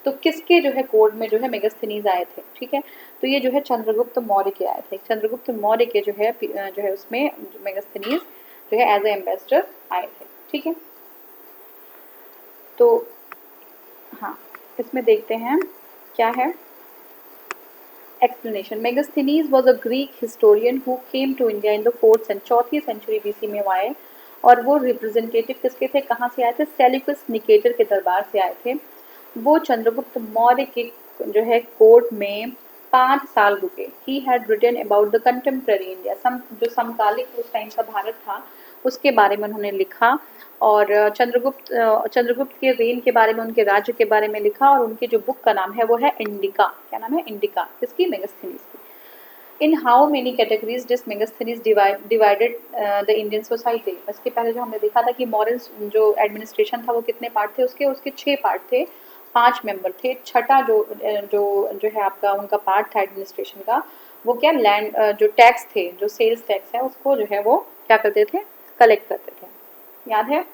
S1: तो किसके जो है कोर्ट में जो है मेगास्थनीज आए थे? ठीक है, तो ये जो है चंद्रगुप्त मौर्य के आए थे। चंद्रगुप्त मौर्य के जो है उसमें मेगास्थनीज जो है एज ए एम्बेसडर आए थे। ठीक है, तो हाँ, इसमें देखते हैं क्या है explanation. Megasthenes was a Greek historian who came to India in the 4th century BC में आए, और वो रिप्रेजेंटेटिव किसके थे, कहाँ से आए थे? सेल्यूकस निकेटर के दरबार से आए थे। वो चंद्रगुप्त मौर्य के जो है कोर्ट में 5 साल रुके। He had written about the contemporary India, जो समकालिक उस टाइम का भारत था उसके बारे में उन्होंने लिखा, और चंद्रगुप्त के रेन के बारे में, उनके राज्य के बारे में लिखा, और उनकी जो बुक का नाम है वो है इंडिका। क्या नाम है? इंडिका। किसकी? मेगास्थनीज की। In how many categories did Megasthenes divided the Indian society. इसके पहले जो हमने देखा था कि मॉडर्न जो एडमिनिस्ट्रेशन था वो कितने पार्ट थे उसके 6 पार्ट थे, 5 मेंबर थे। छठा जो है आपका उनका पार्ट था एडमिनिस्ट्रेशन का, वो क्या लैंड जो टैक्स थे, जो सेल्स टैक्स है उसको जो है वो क्या करते थे, कलेक्ट करते थे। याद है।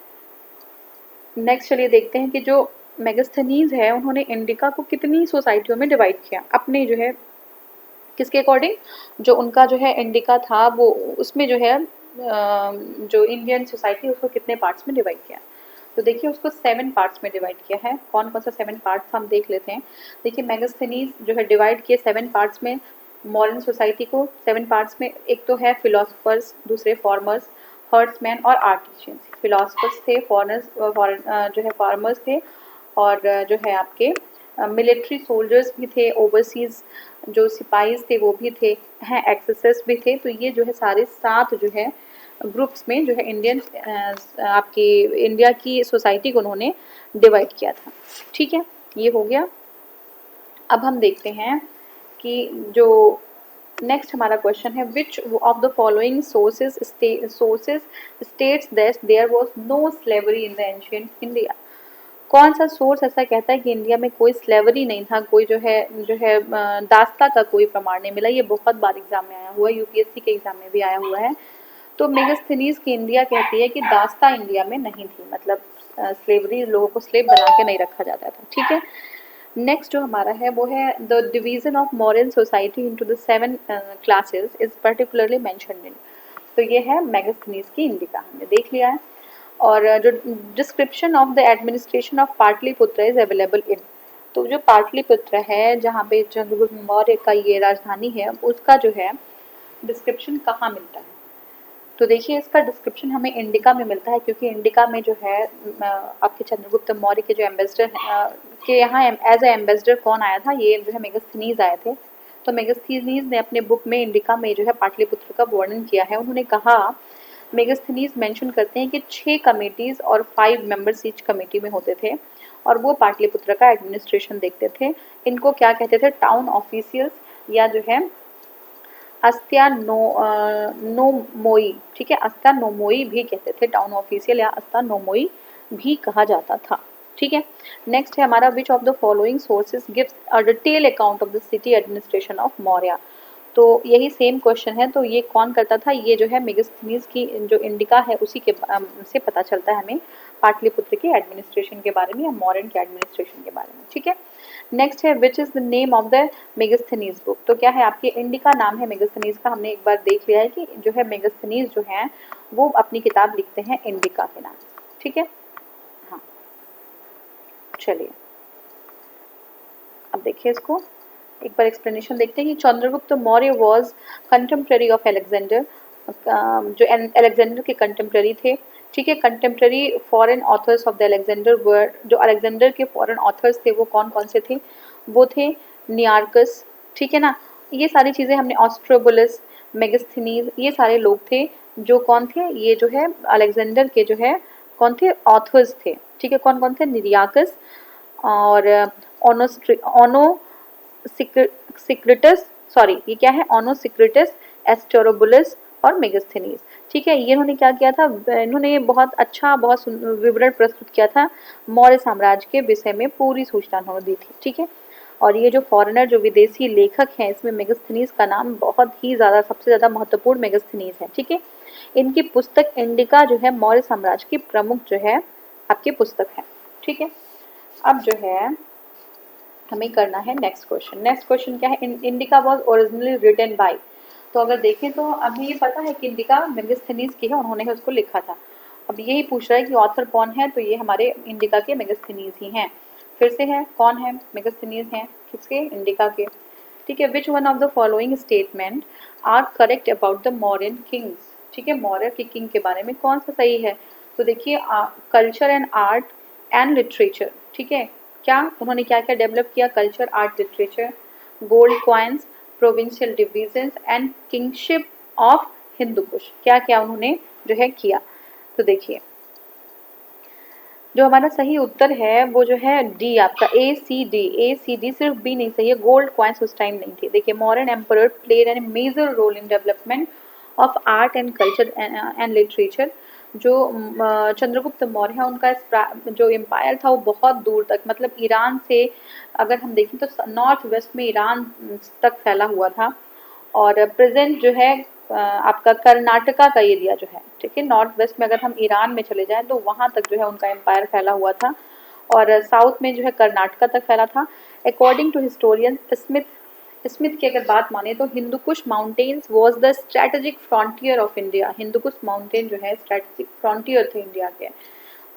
S1: नेक्स्ट चलिए देखते हैं कि जो मेगास्थनीज है उन्होंने इंडिका को कितनी सोसाइटियों में डिवाइड किया अपने जो है किसके अकॉर्डिंग, जो उनका जो है इंडिका था वो उसमें जो है जो इंडियन सोसाइटी उसको कितने पार्ट्स में डिवाइड किया। तो देखिए उसको 7 पार्ट्स में डिवाइड किया है। कौन कौन सा 7 पार्ट्स हम देख लेते हैं। देखिए मेगास्थनीज जो है डिवाइड किए 7 पार्ट्स में मॉडर्न सोसाइटी को 7 पार्ट्स में। एक तो है फिलोसफर्स, दूसरे फॉर्मर्स, हर्ट्समैन और आर्टिशियंस। फिलोसफर्स थे, फॉरनर्स जो है फार्मर्स थे, और जो है आपके मिलिट्री सोल्जर्स भी थे, ओवरसीज जो सिपाहीज थे वो भी थे, हैं एक्सेसर्स भी थे। तो ये जो है सारे 7 जो है ग्रुप्स में जो है इंडियन आपकी इंडिया की सोसाइटी को उन्होंने डिवाइड किया था। ठीक है, ये हो गया। अब हम देखते हैं कि जो नेक्स्ट हमारा क्वेश्चन है, which of the following sources states that there was no slavery in the ancient India. कौन सा सोर्स ऐसा कहता है कि इंडिया में कोई स्लेवरी नहीं था, कोई जो है दास्ता का कोई प्रमाण नहीं मिला। ये बहुत बार एग्जाम में आया हुआ है, यूपीएससी के एग्जाम में भी आया हुआ है। तो मेगास्थनीज की इंडिया कहती है कि दास्ता इंडिया में नहीं थी, मतलब स्लेवरी, लोगों को स्लेव बना के नहीं रखा जाता था। ठीक है। नेक्स्ट जो हमारा है वो है the division of modern society into the 7 classes is particularly mentioned in. तो ये है मेगास्थनीज की इंडिका, हमने देख लिया है। और जो description of the administration of Pataliputra is available in. तो जो पाटलिपुत्र है जहाँ पे चंद्रगुप्त मौर्य का ये राजधानी है, उसका जो है डिस्क्रिप्शन कहाँ मिलता है। तो देखिए इसका डिस्क्रिप्शन हमें इंडिका में मिलता है, क्योंकि इंडिका में जो है आपके चंद्रगुप्त मौर्य के जो एम्बेसडर के यहाँ एज ए एम्बेसडर कौन आया था, ये जो है मेगास्थनीज आए थे। तो मेगास्थनीज ने अपने बुक में इंडिका में जो है पाटलिपुत्र का वर्णन किया है। उन्होंने कहा, मेगास्थनीज मेंशन करते हैं कि 6 कमेटीज और 5 मेंबर्स ईच कमेटी में होते थे, और वो पाटलिपुत्र का एडमिनिस्ट्रेशन देखते थे। इनको क्या कहते थे, टाउन ऑफिशियल्स, या जो है अस्त्या नोमोई। ठीक है, अस्त्या नोमोई भी कहते थे, टाउन ऑफिशियल या अस्त्या नोमोई भी कहा जाता था। ठीक है। नेक्स्ट है हमारा, विच of the following sources gives a detail account of the city administration of Maurya. तो यही सेम क्वेश्चन है। तो ये कौन करता था, ये जो है मेगास्थनीज की जो इंडिका है उसी के से पता चलता है हमें पाटलिपुत्र के एडमिनिस्ट्रेशन के बारे में या मॉडर्न के एडमिनिस्ट्रेशन के बारे में। ठीक है। नेक्स्ट है, which is the name of the Megasthenes book. तो क्या है, आपकी इंडिका नाम है मेगास्थनीज का। हमने एक बार देख लिया है कि जो है मेगास्थनीज जो है वो अपनी किताब लिखते हैं इंडिका के नाम। ठीक है। हाँ, चलिए अब देखिए इसको एक बार एक्सप्लेनेशन देखते हैं कि Chandragupta Maurya was contemporary of Alexander, जो अलेक्जेंडर के कंटेम्प्रेरी थे। ठीक है। Contemporary foreign authors of the Alexander were, जो अलेक्जेंडर के फॉरेन ऑथर्स थे वो कौन कौन से थे, वो थे नियार्कस। ठीक है ना, ये सारी चीज़ें हमने, ऑस्ट्रोबुलस, मेगास्थनीज, ये सारे लोग थे जो कौन थे, ये जो है अलेक्जेंडर के जो है कौन थे, ऑथर्स थे। ठीक है। कौन कौन थे, निरियाकस और ओनो सिक्रेटस, सॉरी ये क्या है, ओनोसिक्रेटस, एस्टोरोबुलस और मेगास्थनीज। ठीक है। ये इन्होंने क्या किया था, इन्होंने बहुत अच्छा, बहुत विवरण प्रस्तुत किया था मौर्य साम्राज्य के विषय में, पूरी सूचना उन्होंने दी थी। ठीक है। और ये जो फॉरेनर, जो विदेशी लेखक हैं, इसमें मेगास्थनीज का नाम बहुत ही ज़्यादा, सबसे ज़्यादा महत्वपूर्ण मेगास्थनीज है। ठीक है। इनकी पुस्तक इंडिका जो है मौर्य साम्राज्य की प्रमुख जो है आपकी पुस्तक है। ठीक है। अब जो है हमें करना है नेक्स्ट क्वेश्चन। नेक्स्ट क्वेश्चन क्या है, Indica was originally written by. तो अगर देखें तो अभी ये पता है कि इंडिका मेगास्थनीज की है, उन्होंने उसको लिखा था। अब यही पूछ रहा है कि ऑथर कौन है, तो ये हमारे इंडिका के मेगास्थनीज ही हैं। फिर से है, कौन है, मेगास्थनीज हैं किसके, इंडिका के। ठीक है। Which one of the following statement are correct about the modern kings. ठीक है, मौर्य के किंग के बारे में कौन सा सही है। तो देखिए, culture and art and literature. ठीक है, क्या उन्होंने क्या क्या डेवलप किया, culture, art, literature, gold coins, provincial divisions and kingship of Hindu Kush, क्या क्या उन्होंने जो है किया। तो देखिए जो हमारा सही उत्तर है वो जो है डी, आपका ए सी डी, सिर्फ बी नहीं सही है, गोल्ड कॉइन्स उस टाइम नहीं थे। देखिए, modern emperor played an major role in development of art and culture and literature. जो चंद्रगुप्त मौर्य है उनका जो एम्पायर था वो बहुत दूर तक, मतलब ईरान से अगर हम देखें तो नॉर्थ वेस्ट में ईरान तक फैला हुआ था। और प्रेजेंट जो है आपका कर्नाटका का एरिया जो है, ठीक है, नॉर्थ वेस्ट में अगर हम ईरान में चले जाएं तो वहाँ तक जो है उनका एम्पायर फैला हुआ था। और साउथ में जो है कर्नाटका तक फैला था। According to historian Smith Smith की अगर बात माने तो Hindu Kush mountains was the strategic frontier of India. Hindu Kush mountain जो है स्ट्रेटेजिक फ्रंटियर थे इंडिया के।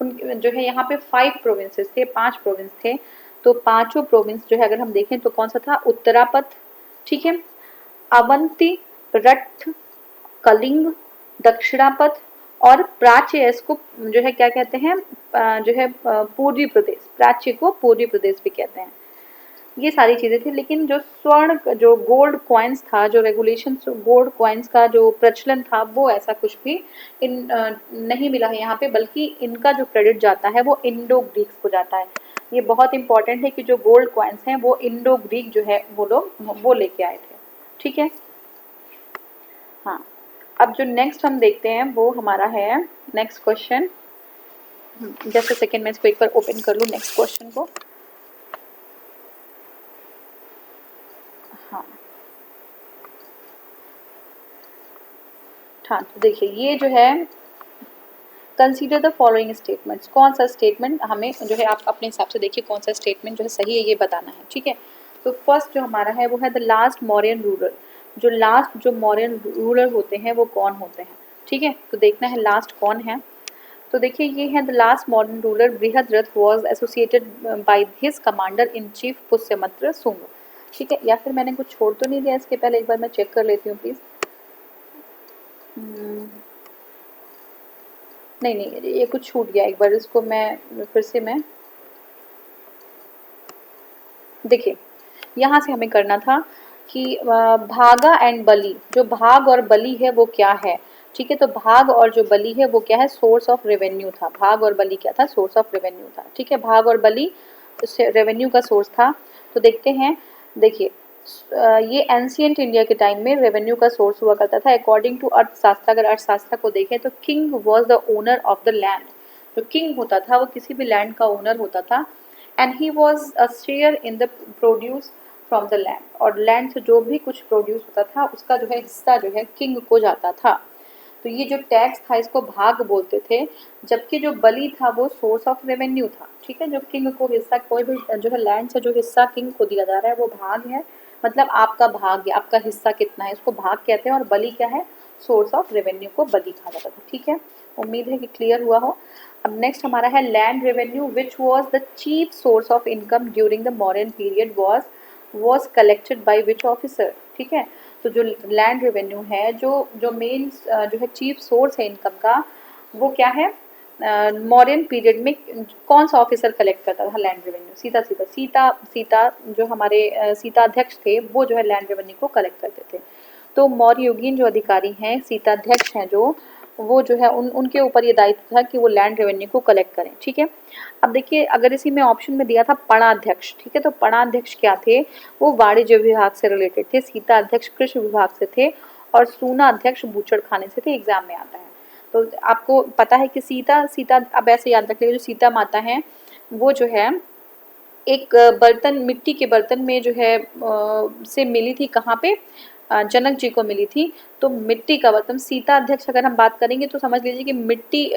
S1: उन जो है यहाँ पे 5 प्रोविंसेस थे, 5 प्रोविंस थे। तो पांचों प्रोविंस जो है अगर हम देखें तो कौन सा था, उत्तरापथ, ठीक है, अवंती, रट्ठ, कलिंग, दक्षिणापथ और प्राच्य। इसको जो है क्या कहते हैं, जो है पूर्वी प्रदेश, प्राच्य को पूर्वी प्रदेश भी कहते हैं। ये सारी चीजें थी। लेकिन जो स्वर्ण जो गोल्ड कॉइन्स था, जो रेगुलेशन गोल्ड कॉइन्स का जो प्रचलन था, वो ऐसा कुछ भी नहीं मिला है यहाँ पे, बल्कि इनका जो क्रेडिट जाता है वो इंडो ग्रीक्स को जाता है। ये बहुत इंपॉर्टेंट है कि जो गोल्ड कॉइन्स हैं वो इंडो ग्रीक जो है वो लोग वो लेके आए थे, ठीक है। हाँ, अब जो नेक्स्ट हम देखते हैं वो हमारा है नेक्स्ट क्वेश्चन। जैसे सेकेंड मैं इसको एक बार ओपन कर लूँ नेक्स्ट क्वेश्चन को। हाँ हाँ, तो देखिए ये जो है कंसीडर द फॉलोइंग स्टेटमेंट्स। कौन सा स्टेटमेंट हमें जो है आप अपने हिसाब से देखिए कौन सा स्टेटमेंट जो है सही है, ये बताना है, ठीक है। तो फर्स्ट जो हमारा है वो है द लास्ट मौर्यन रूलर। जो लास्ट जो मौर्यन रूलर होते हैं वो कौन होते हैं, ठीक है। तो देखना है लास्ट कौन है। तो देखिए ये है the last modern ruler Brihadratha was associated by his commander in chief Pushyamitra सुंग, ठीक है। या फिर मैंने कुछ छोड़ तो नहीं दिया इसके पहले, एक बार मैं चेक कर लेती हूँ प्लीज। नहीं नहीं, ये कुछ छूट गया, एक बार इसको मैं फिर से मैं देखिए यहाँ से हमें करना था कि भागा एंड बलि, जो भाग और बलि है वो क्या है, ठीक है। तो भाग और जो बलि है वो क्या है, सोर्स ऑफ रेवेन्यू था। भाग और बलि क्या था, सोर्स ऑफ रेवेन्यू था, ठीक है। भाग और बलि रेवेन्यू का सोर्स था। तो देखते हैं, देखिए ये एंशियंट इंडिया के टाइम में रेवेन्यू का सोर्स हुआ करता था अकॉर्डिंग टू अर्थशास्त्र। अगर अर्थशास्त्र को देखें तो king was the owner of the land. जो किंग होता था वो किसी भी लैंड का ओनर होता था। And he was a share in the produce from the land, और लैंड से जो भी कुछ प्रोड्यूस होता था उसका जो है हिस्सा जो है किंग को जाता था। तो ये जो टैक्स था इसको भाग बोलते थे, जबकि जो बलि था वो सोर्स ऑफ रेवेन्यू था, ठीक है। जो किंग को हिस्सा, कोई भी जो है लैंड से जो हिस्सा किंग को दिया जा रहा है वो भाग है, मतलब आपका भाग, आपका हिस्सा कितना है, इसको भाग कहते हैं। और बलि क्या है, सोर्स ऑफ रेवेन्यू को बलि कहा जाता था, ठीक है। उम्मीद है कि क्लियर हुआ हो। अब नेक्स्ट हमारा है land revenue which was the chief source of income during the modern period was collected by which officer, ठीक है। तो जो लैंड रेवेन्यू है, जो मेन जो है चीफ सोर्स है इनकम का, वो क्या है, मौर्यन पीरियड में कौन सा ऑफिसर कलेक्ट करता था लैंड रेवेन्यू, सीता सीता सीता सीता जो हमारे सीताध्यक्ष थे वो जो है लैंड रेवेन्यू को कलेक्ट करते थे। तो मौर्य युगीन जो अधिकारी हैं, सीताध्यक्ष हैं जो, वो जो है उनके ऊपर ये दायित्व था कि वो लैंड रेवेन्यू को कलेक्ट करें, ठीक है। अब देखिए अगर इसी में ऑप्शन में दिया था पणाध्यक्ष, ठीक है। तो पणाध्यक्ष क्या थे, वो वाणिज्य विभाग से रिलेटेड थे, सीता अध्यक्ष कृषि विभाग से थे, और सूना अध्यक्ष बूचड़ खाने से थे, एग्जाम में आता है। तो आपको पता है कि सीता सीता अब ऐसे याद रख लीजिए, जो सीता माता है वो जो है एक बर्तन, मिट्टी के बर्तन में जो है से मिली थी, कहाँ पे, जनक जी को मिली थी। तो मिट्टी का बर्तन, सीता अध्यक्ष अगर हम बात करेंगे तो समझ लीजिए कि मिट्टी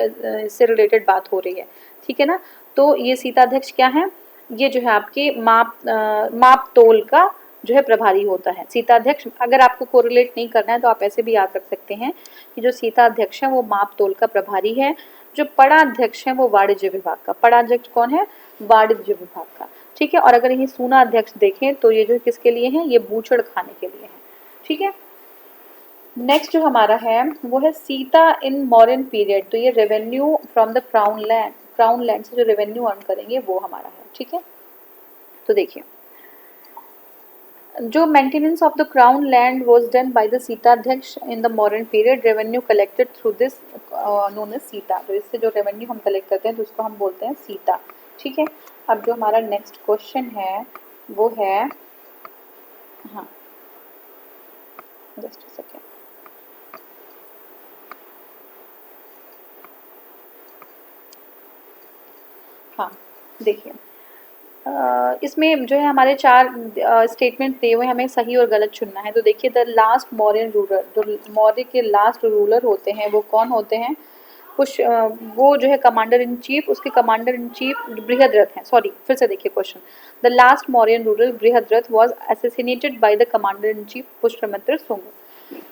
S1: से रिलेटेड बात हो रही है, ठीक है ना। तो ये सीता अध्यक्ष क्या है, ये जो है आपके माप तोल का जो है प्रभारी होता है सीता अध्यक्ष। अगर आपको कोरिलेट नहीं करना है तो आप ऐसे भी याद रख सकते हैं कि जो सीता अध्यक्ष है वो माप तोल का प्रभारी है। जो पड़ाध्यक्ष है वो वाणिज्य विभाग का, पड़ाध्यक्ष कौन है, वाणिज्य विभाग का, ठीक है। और अगर ये सूना अध्यक्ष देखें तो ये जो किसके लिए है, ये बूचड़ खाने के लिए है, ठीक है। नेक्स्ट जो हमारा है वो है सीता इन मॉडर्न पीरियड। तो ये revenue from the crown land से जो रेवेन्यू अर्न करेंगे वो हमारा है, ठीक है। तो देखिए जो maintenance of the crown land was done by the Sitadhyaksha in the modern period, revenue collected through this known as sita. तो इससे जो रेवेन्यू हम कलेक्ट करते हैं तो उसको हम बोलते हैं सीता, ठीक है। अब जो हमारा नेक्स्ट क्वेश्चन है वो है, हाँ जस्ट सेकेंड, हाँ, देखिए इसमें जो है हमारे 4 स्टेटमेंट दिए हुए हैं, हमें सही और गलत चुनना है। तो देखिए द लास्ट मौर्यन रूलर, जो मौर्य के लास्ट रूलर होते हैं वो कौन होते हैं? वो जो है कमांडर इन चीफ, उसके कमांडर इन चीफ बृहद्रथ हैं। सॉरी, फिर से देखिए question. The last Mauryan ruler Brihadratha was assassinated by the commander in chief Pushyamitra Shunga.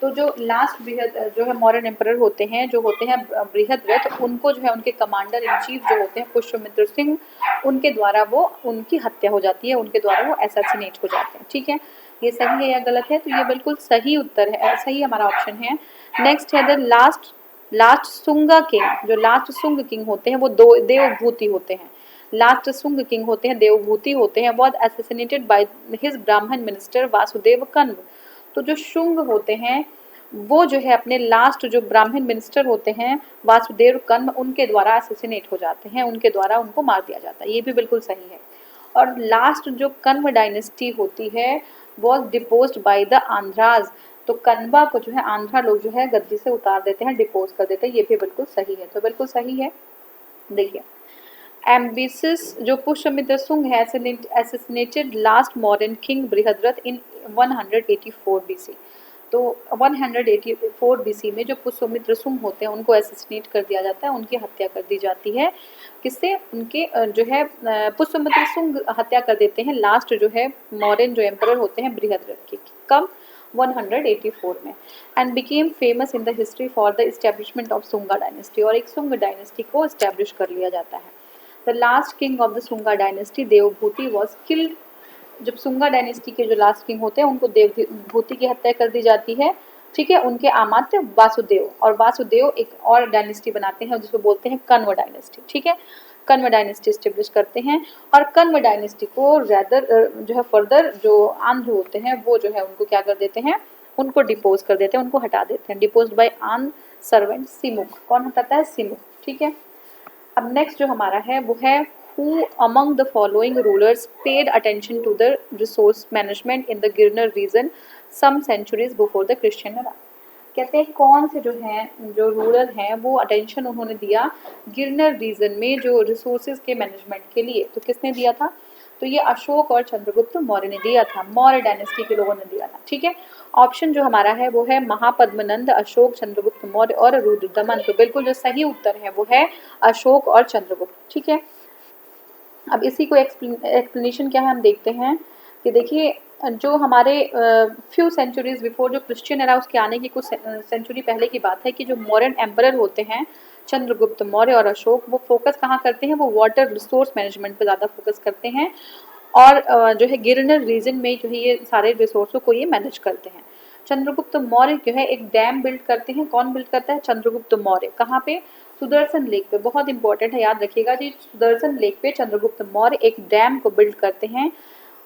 S1: तो जो लास्ट बृहद जो है मौर्यन एम्परर होते हैं, जो होते हैं बृहद्रथ, उनको जो है उनके कमांडर इन चीफ जो होते हैं पुष्यमित्र सिंह, उनके द्वारा वो उनकी हत्या हो जाती है, उनके द्वारा वो असैसिनेट हो जाते हैं। ठीक है, ये सही है या गलत है? तो ये बिल्कुल सही उत्तर है, सही हमारा ऑप्शन है। नेक्स्ट है द लास्ट सुंगा किंग। जो लास्ट सुंग किंग होते हैं वो दो देवभूति होते हैं। लास्ट सुंग किंग होते हैं देवभूति होते हैं, वॉज असैसिनेटेड बाय हिज ब्राह्मण मिनिस्टर वासुदेव कन्व। तो जो शुंग होते हैं वो जो है अपने लास्ट जो ब्राह्मण मिनिस्टर होते हैं वासुदेव कन्व, उनके द्वारा असैसिनेट हो जाते हैं, उनके द्वारा उनको मार दिया जाता है। ये भी बिल्कुल सही है। और लास्ट जो कन्व डायनेस्टी होती है was deposed by the Andhras. तो कन्वा को जो है आंध्रा लोग जो है गद्दी से उतार देते हैं, डिपोज कर देते हैं। ये भी बिल्कुल सही है, तो बिल्कुल सही है। देखिए एम्बिसिस जो पुष्यमित्र शुंग है assassinated last modern king Brihadratha in 184 BC। तो 184 BC में जो पुष्यमित्र शुंग होते हैं उनको असैसिनेट कर दिया जाता है, उनकी हत्या कर दी जाती है। किससे? उनके जो है पुष्यमित्र शुंग हत्या कर देते हैं लास्ट जो है मॉडर्न जो एम्परर होते हैं बृहद्रथ की। कब? 184 में। And became famous in the history for the establishment of Sunga dynasty. और एक सुंग डायनेस्टी को एस्टेब्लिश कर लिया जाता है। The last king of the Sunga dynasty Devabhuti was killed. जब सुंगा डायनेस्टी के जो लास्ट किंग होते हैं उनको देवभूति की हत्या कर दी जाती है। ठीक है, उनके आमात्य वासुदेव, और वासुदेव एक और डायनेस्टी बनाते हैं जिसको बोलते हैं कन्व डायनेस्टी। ठीक है, कन्व डायनेस्टी स्टेब्लिश करते हैं। और कन्व डायनेस्टी को रैदर जो है फर्दर जो आंध्र होते हैं वो जो है उनको क्या कर देते हैं, उनको डिपोज कर देते हैं, उनको हटा देते हैं। Depose by Andhra servant Simuka. कौन हटाता है? सिमुख। ठीक है, अब नेक्स्ट जो हमारा है वो है who among the following rulers paid attention to the resource management in the Girnar region some centuries before the Christian era। कहते हैं कौन से जो हैं जो रूलर हैं वो अटेंशन उन्होंने दिया गिरनर रीजन में जो रिसोर्सेज के मैनेजमेंट के लिए। तो किसने दिया था? तो ये अशोक और चंद्रगुप्त मौर्य ने दिया था, मौर्य डायनेस्टी के लोगों ने दिया था। ठीक है, ऑप्शन जो हमारा है वो है महापद्मनंद, अशोक, चंद्रगुप्त मौर्य और रुद्रदमन। तो बिल्कुल जो सही उत्तर है वो है अशोक और चंद्रगुप्त। ठीक है, अब इसी को एक्सप्लेनेशन क्या है हम देखते हैं कि देखिए जो हमारे फ्यू सेंचुरीज बिफोर जो क्रिश्चियन एरा उसके आने की कुछ सेंचुरी पहले की बात है कि जो मॉडर्न एम्परर होते हैं चंद्रगुप्त मौर्य और अशोक, वो फोकस कहाँ करते हैं? वो वाटर रिसोर्स मैनेजमेंट पे ज़्यादा फोकस करते हैं। और जो है गिरनर रीजन में जो है ये सारे रिसोर्सों को ये मैनेज करते हैं। चंद्रगुप्त मौर्य जो है एक डैम बिल्ड करते हैं। कौन बिल्ड करता है? चंद्रगुप्त मौर्य। कहाँ पे? सुदर्शन लेक पे। बहुत इंपॉर्टेंट है, याद रखिएगा जी। सुदर्शन लेक पे चंद्रगुप्त मौर्य एक डैम को बिल्ड करते हैं।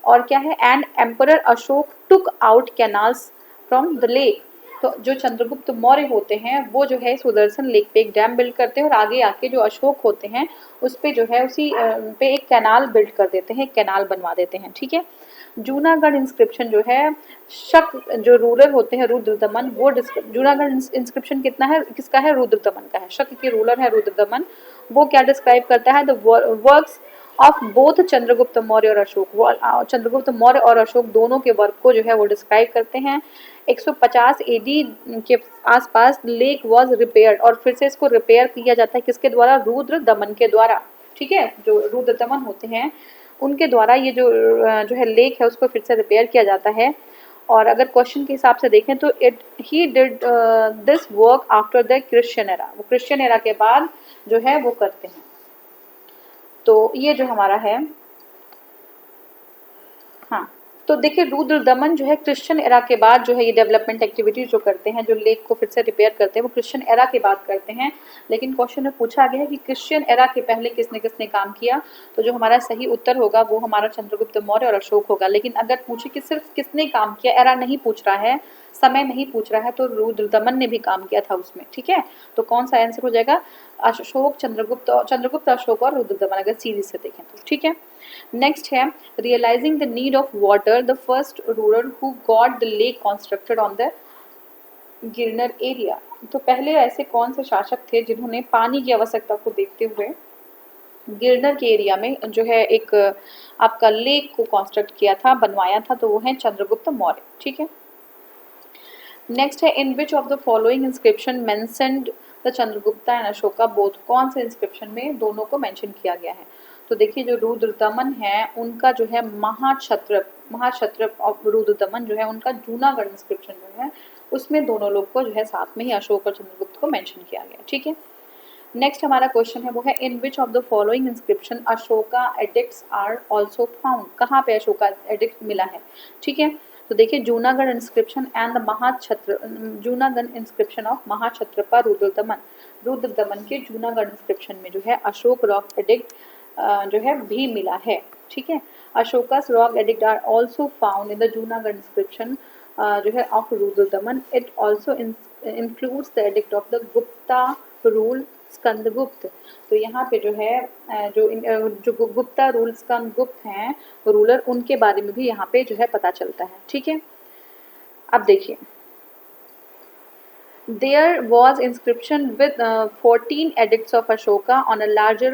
S1: और क्या है? And emperor Ashok took out canals from the lake. तो जो चंद्रगुप्त मौर्य होते हैं वो जो है सुदर्शन लेक पे एक डैम बिल्ड करते हैं और आगे आके जो अशोक होते हैं उस पे जो है उसी पे एक कैनाल बिल्ड कर देते हैं, कैनाल बनवा देते हैं। ठीक है, जूनागढ़ इंस्क्रिप्शन जो है शक जो रूलर होते हैं रुद्रदमन, वो जूनागढ़ इंस्क्रिप्शन कितना है? किसका है? रुद्रदमन का है। शक के रूलर है रुद्रदमन। वो क्या डिस्क्राइब करता है? The works of both Chandragupta Maurya और अशोक। वो चंद्रगुप्त मौर्य और अशोक दोनों के वर्क को जो है वो डिस्क्राइब करते हैं। 150 AD के आसपास लेक वॉज रिपेयर्ड, और फिर से इसको रिपेयर किया जाता है किसके द्वारा? रुद्रदमन के द्वारा। ठीक है, जो रुद्रदमन होते हैं उनके द्वारा ये जो है लेक है उसको फिर से रिपेयर किया जाता है। और अगर क्वेश्चन के हिसाब से देखें तो he did this work after the Christian era. वो क्रिश्चियन एरा के बाद जो है वो करते हैं। तो ये जो हमारा है, हाँ, तो देखिए रुद्रदमन जो है क्रिश्चियन एरा के बाद जो है ये डेवलपमेंट एक्टिविटीज जो करते हैं, जो लेक को फिर से रिपेयर करते हैं, वो क्रिश्चियन एरा के बाद करते हैं। लेकिन क्वेश्चन में पूछा गया है कि क्रिश्चियन एरा के पहले किसने किसने काम किया। तो जो हमारा सही उत्तर होगा वो हमारा चंद्रगुप्त मौर्य और अशोक होगा। लेकिन अगर पूछे कि सिर्फ किसने काम किया, एरा नहीं पूछ रहा है, समय नहीं पूछ रहा है, तो रुद्रदमन ने भी काम किया था उसमें। ठीक है, तो कौन सा आंसर हो जाएगा? अशोक, चंद्रगुप्त अशोक और रुद्रदमन, अगर सीरीज से देखें तो। ठीक है, नेक्स्ट है realising the need of water, the first ruler who got the lake constructed on the Girnar area. तो पहले ऐसे कौन से शासक थे जिन्होंने पानी की आवश्यकता को देखते हुए गिरनर के एरिया में जो है एक आपका लेक को कंस्ट्रक्ट किया था, बनवाया था, तो वो है चंद्रगुप्त मौर्य। ठीक है। नेक्स्ट है in which of the following inscription mentioned the Chandragupta and Ashoka both, कौन से इंस्क्रिप्शन में दोनों को मेंशन किया गया है? तो देखिए जो रुद्रदमन है उनका जो है महाक्षत्रप ऑफ रुद्रदमन जो है उनका जूनागढ़ इंस्क्रिप्शन जो है उसमें दोनों लोग को जो है साथ में ही अशोक और चंद्रगुप्त को मेंशन किया गया। ठीक है। नेक्स्ट हमारा क्वेश्चन है वो है in which of the following inscription Ashoka edicts are also found, कहाँ पे अशोका एडिक्ट मिला है? ठीक है। तो देखिए Junagadh inscription and the Junagadh inscription of Mahakshatrapa Rudradaman के जूनागढ़ इंस्क्रिप्शन में जो है अशोक रॉक एडिक्ट जो है भी मिला है। ठीक है। Ashoka's rock edict are also found in the Junagadh inscription जो है of Rudradaman. It also includes the edict of the Gupta rule Skandagupta. तो यहाँ पे जो है जो गुप्ता रूल स्कंदगुप्त हैं रूलर, उनके बारे में भी यहाँ पे जो है पता चलता है। ठीक है। अब देखिए there was inscription with 14 edicts of Ashoka on a larger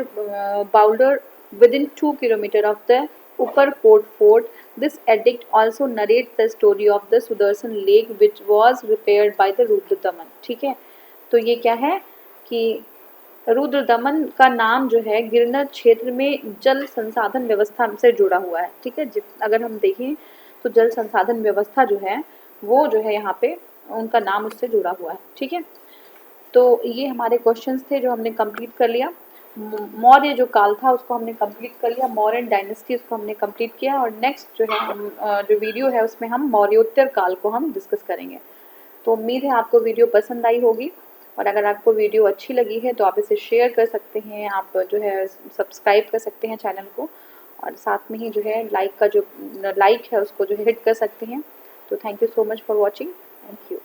S1: boulder within 2 kilometers of the Upperkot fort. This edict also narrates the story of the Sudarshan lake which was repaired by the Rudradaman। ठीक है। तो ये क्या है कि रुद्रदमन का नाम जो है गिरनर क्षेत्र में जल संसाधन व्यवस्था से जुड़ा हुआ है। ठीक है। अगर हम देखें तो जल संसाधन व्यवस्था जो है वो जो है यहाँ पे उनका नाम उससे जुड़ा हुआ है। ठीक है। तो ये हमारे क्वेश्चंस थे जो हमने कंप्लीट कर लिया। मौर्य जो काल था उसको हमने कंप्लीट कर लिया, मौर्यन डायनेस्टी उसको हमने कंप्लीट किया, और नेक्स्ट जो है हम जो वीडियो है उसमें हम मौर्योत्तर काल को हम डिस्कस करेंगे। तो उम्मीद है आपको वीडियो पसंद आई होगी, और अगर आपको वीडियो अच्छी लगी है तो आप इसे शेयर कर सकते हैं, आप जो है सब्सक्राइब कर सकते हैं चैनल को, और साथ में ही जो है लाइक का जो लाइक है उसको जो है हिट कर सकते हैं। तो thank you so much for watching. Thank you.